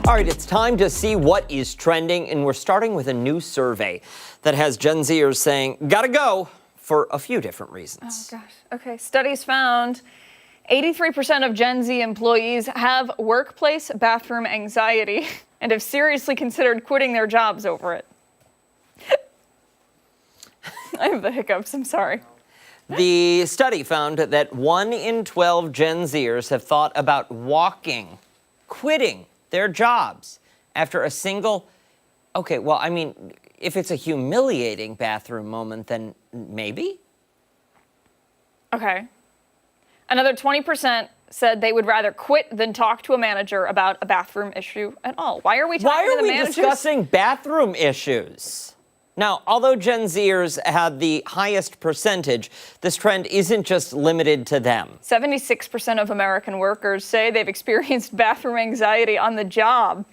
All right, it's time to see what is trending, and we're starting with a new survey that has Gen Zers saying, gotta go, for a few different reasons. Oh, gosh. Okay. Studies found 83% of Gen Z employees have workplace bathroom anxiety and have seriously considered quitting their jobs over it. I have the hiccups. I'm sorry. The study found that 1 in 12 Gen Zers have thought about quitting their jobs after a single, okay, well, I mean, if it's a humiliating bathroom moment, then maybe? Okay. Another 20% said they would rather quit than talk to a manager about a bathroom issue at all. Why are we talking to the managers? Discussing bathroom issues? Now, although Gen Zers had the highest percentage, this trend isn't just limited to them. 76% of American workers say they've experienced bathroom anxiety on the job.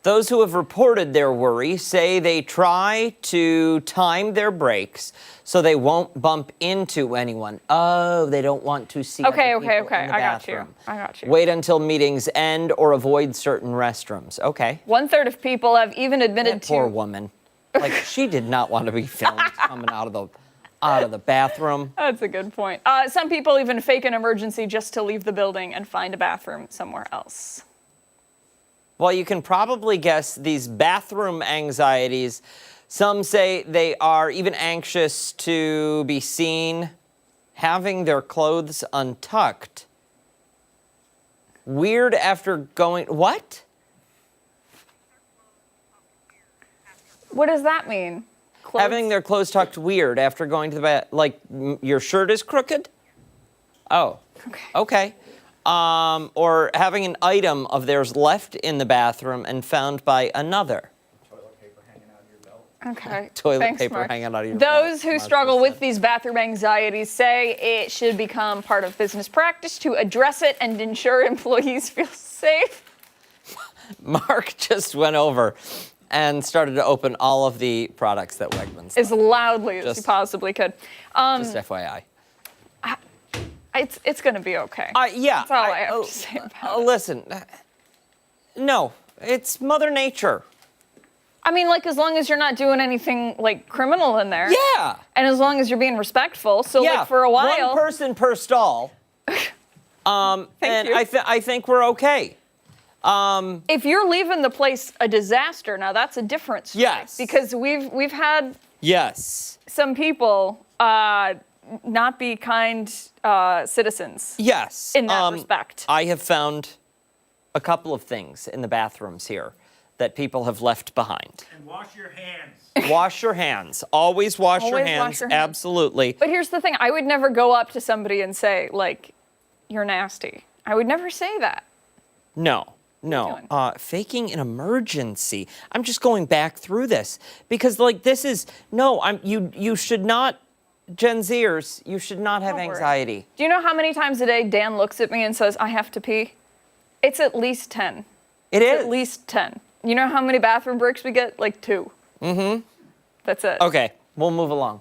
Those who have reported their worry say they try to time their brakes so they won't bump into anyone. Oh, they don't want to see Okay, other people okay, in the I got you. bathroom. I got you. Wait until meetings end or avoid certain restrooms. Okay. 1/3 of people have even admitted That poor to. woman. Like, she did not want to be filmed coming out of the bathroom. That's a good point. Some people even fake an emergency just to leave the building and find a bathroom somewhere else. Well, you can probably guess these bathroom anxieties. Some say they are even anxious to be seen having their clothes untucked. Weird after going, what? What does that mean? Clothes? Having their clothes tucked weird after going to the bath, like your shirt is crooked? Oh, okay. Or having an item of theirs left in the bathroom and found by another. Okay. Toilet Thanks, paper Mark. hanging out of your Those who mouth. struggle with these bathroom anxieties say it should become part of business practice to address it and ensure employees feel safe. Mark just went over and started to open all of the products that Wegmans As loudly as Just- you possibly could. Just FYI. It's going to be okay. Yeah. That's all I have to say about it. Listen, no, it's Mother Nature. I mean, like, as long as you're not doing anything, like, criminal in there. Yeah. And as long as you're being respectful. So, Yeah, like, for a while. one person per stall. And you. I think we're okay. If you're leaving the place a disaster, now that's a different story. Yes. Because we've had Yes. some people not be kind citizens. Yes. In that respect. I have found a couple of things in the bathrooms here that people have left behind. And wash your hands. Wash your hands. Always wash your Always hands. wash your hands. Absolutely. But here's the thing. I would never go up to somebody and say, like, you're nasty. I would never say that. No. Faking an emergency. I'm just going back through this because, like, this is you should not, Gen Zers, you should not have Don't worry. anxiety. Do you know how many times a day Dan looks at me and says, I have to pee? It's at least 10. It is. At least 10. You know how many bathroom breaks we get? Like 2. Mm-hmm. That's it. Okay, we'll move along.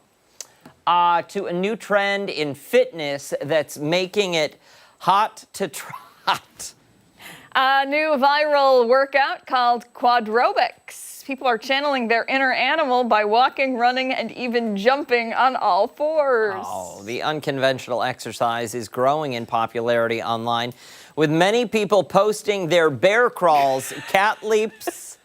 To a new trend in fitness that's making it hot to trot. A new viral workout called quadrobics. People are channeling their inner animal by walking, running, and even jumping on all fours. Oh, the unconventional exercise is growing in popularity online, with many people posting their bear crawls, cat leaps,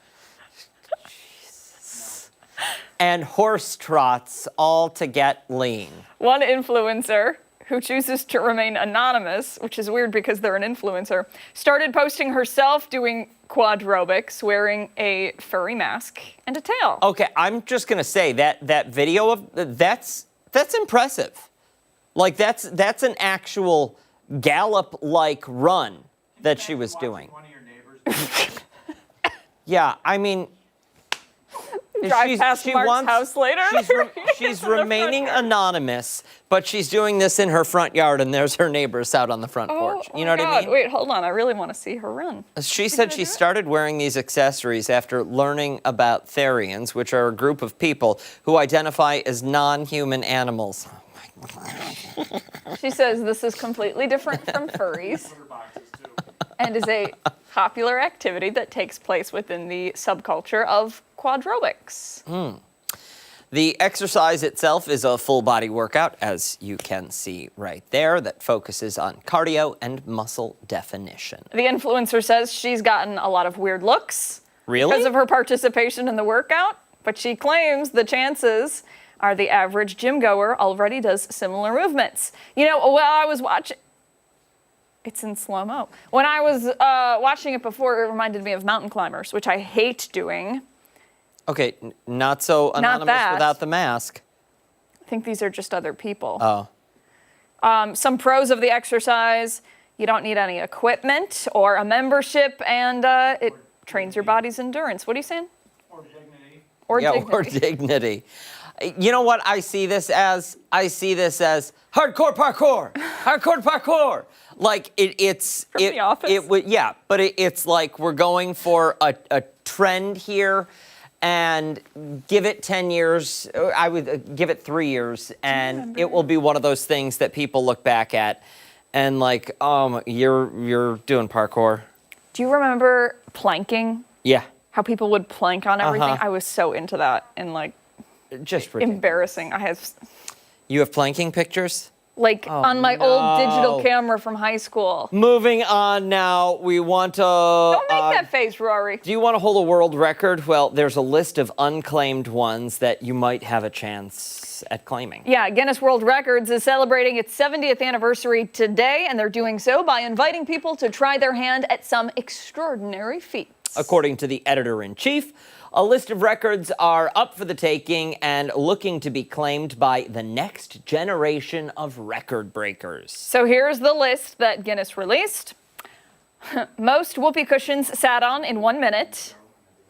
and horse trots, all to get lean. One influencer, who chooses to remain anonymous, which is weird because they're an influencer, started posting herself doing quadrobics, wearing a furry mask and a tail. Okay, I'm just gonna say that video of that's impressive. Like that's an actual gallop-like run that she was doing. Yeah, I mean, Drive past Mark's house later. She's remaining anonymous, but she's doing this in her front yard, and there's her neighbors out on the front porch. You know what I mean? Wait, hold on. I really want to see her run. She said she started wearing these accessories after learning about therians, which are a group of people who identify as non-human animals. She says this is completely different from furries and is a popular activity that takes place within the subculture of quadrobics. The exercise itself is a full-body workout, as you can see right there, that focuses on cardio and muscle definition. The influencer says she's gotten a lot of weird looks Really? because of her participation in the workout, but she claims the chances are the average gym goer already does similar movements. You know, while I was watching, it's in slow-mo. When I was watching it before, it reminded me of mountain climbers, which I hate doing. Okay, not so anonymous that. without the mask. I think these are just other people. Oh. Some pros of the exercise: you don't need any equipment or a membership, and it trains your body's endurance. What are you saying? Or dignity. Or dignity. You know what I see this as? I see this as hardcore parkour. Hardcore parkour. Like it's From The Office? It's like we're going for a trend here, and give it 10 years. I would give it 3 years, and it will be one of those things that people look back at, and like, you're doing parkour. Do you remember planking? Yeah. How people would plank on everything? Uh-huh. I was so into that, and like, just ridiculous. embarrassing. I have You have planking pictures? on my old digital camera from high school. Moving on now, we want to... Don't make that face, Rory. Do you want to hold a world record? Well, there's a list of unclaimed ones that you might have a chance at claiming. Yeah, Guinness World Records is celebrating its 70th anniversary today, and they're doing so by inviting people to try their hand at some extraordinary feats. According to the editor-in-chief, a list of records are up for the taking and looking to be claimed by the next generation of record breakers. So here's the list that Guinness released. Most whoopee cushions sat on in 1 minute.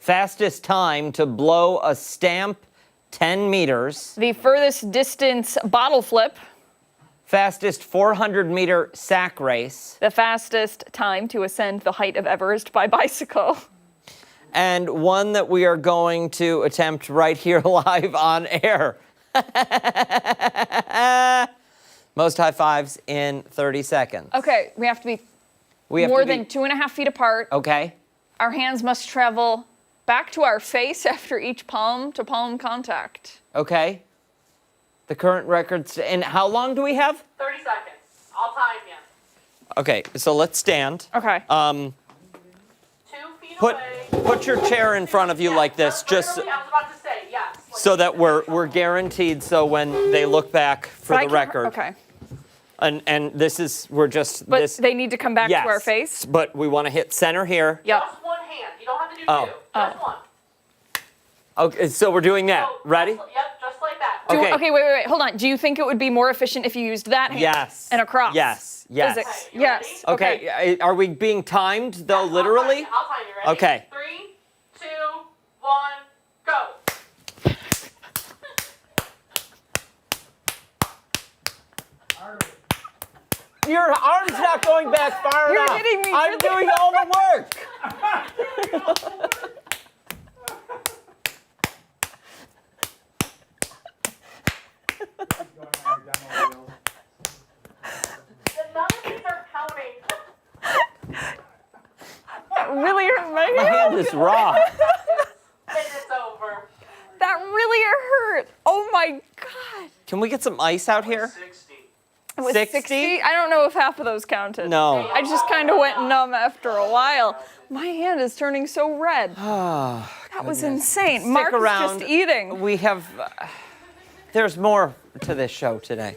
Fastest time to blow a stamp, 10 meters. The furthest distance bottle flip. Fastest 400-meter sack race. The fastest time to ascend the height of Everest by bicycle. And one that we are going to attempt right here live on air. Most high fives in 30 seconds. Okay, we have to be more than 2.5 feet apart. Okay. Our hands must travel back to our face after each palm-to-palm contact. Okay. The current records, and how long do we have? 30 seconds. I'll time you. Okay, so let's stand. Okay. 2 feet put your chair in front of you like this, just I was about to say, yes. so that we're guaranteed. So when they look back for the record, Okay. and this is But they need to come back yes, to our face. But we want to hit center here. Yep. Just one hand. You don't have to do Oh. two. Just one. Okay, so we're doing that. Ready? Yep, just like that. Okay. Wait. Hold on. Do you think it would be more efficient if you used that hand? Yes. And a cross? Yes. Yes. Physics. Yes. Okay. Are we being timed though? Literally? I'll time you. Ready? Okay. 3, 2, 1, go. Your arm's not going back far You're enough. hitting me I'm really doing all the work. None of these are counting. That really hurt my hand. My hand is raw. And it's over. That really hurt. Oh my God. Can we get some ice out here? It was 60? 60? I don't know if half of those counted. No. I just kind of went numb after a while. My hand is turning so red. That was insane. Stick Mark around. is just eating. We have. There's more to this show today.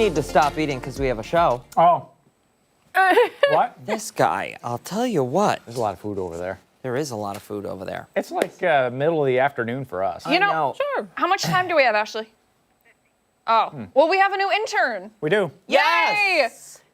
need to stop eating because we have a show. Oh. What? This guy, I'll tell you what. There's a lot of food over there. There is a lot of food over there. It's like middle of the afternoon for us. You know, sure. How much time do we have, Ashley? Oh, well, we have a new intern. We do. Yay!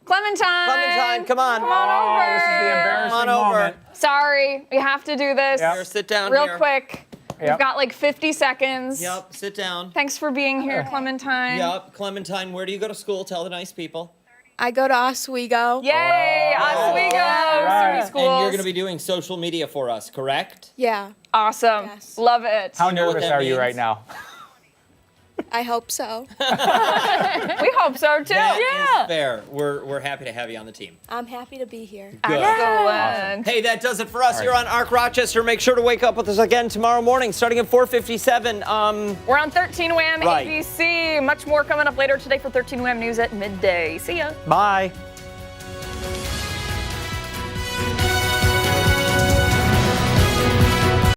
Clementine. Clementine, come on. Come on over. This is the embarrassing Come on over. moment. Sorry, we have to do this. Here, sit down real here. quick. Yep. We've got like 50 seconds. Yep, sit down. Thanks for being here, Clementine. Yep, Clementine, where do you go to school? Tell the nice people. I go to Oswego. Yay, Oswego, right. schools. And you're going to be doing social media for us, correct? Yeah, Awesome. Yes. Love it. How You know what nervous that are you means? right now? I hope so. We hope so too. That is fair. We're happy to have you on the team. I'm happy to be here. Excellent. Hey, that does it for us here on Arc Rochester. Make sure to wake up with us again tomorrow morning, starting at 4:57. We're on 13 Wham Right. ABC. Much more coming up later today for 13 Wham News at midday. See ya. Bye.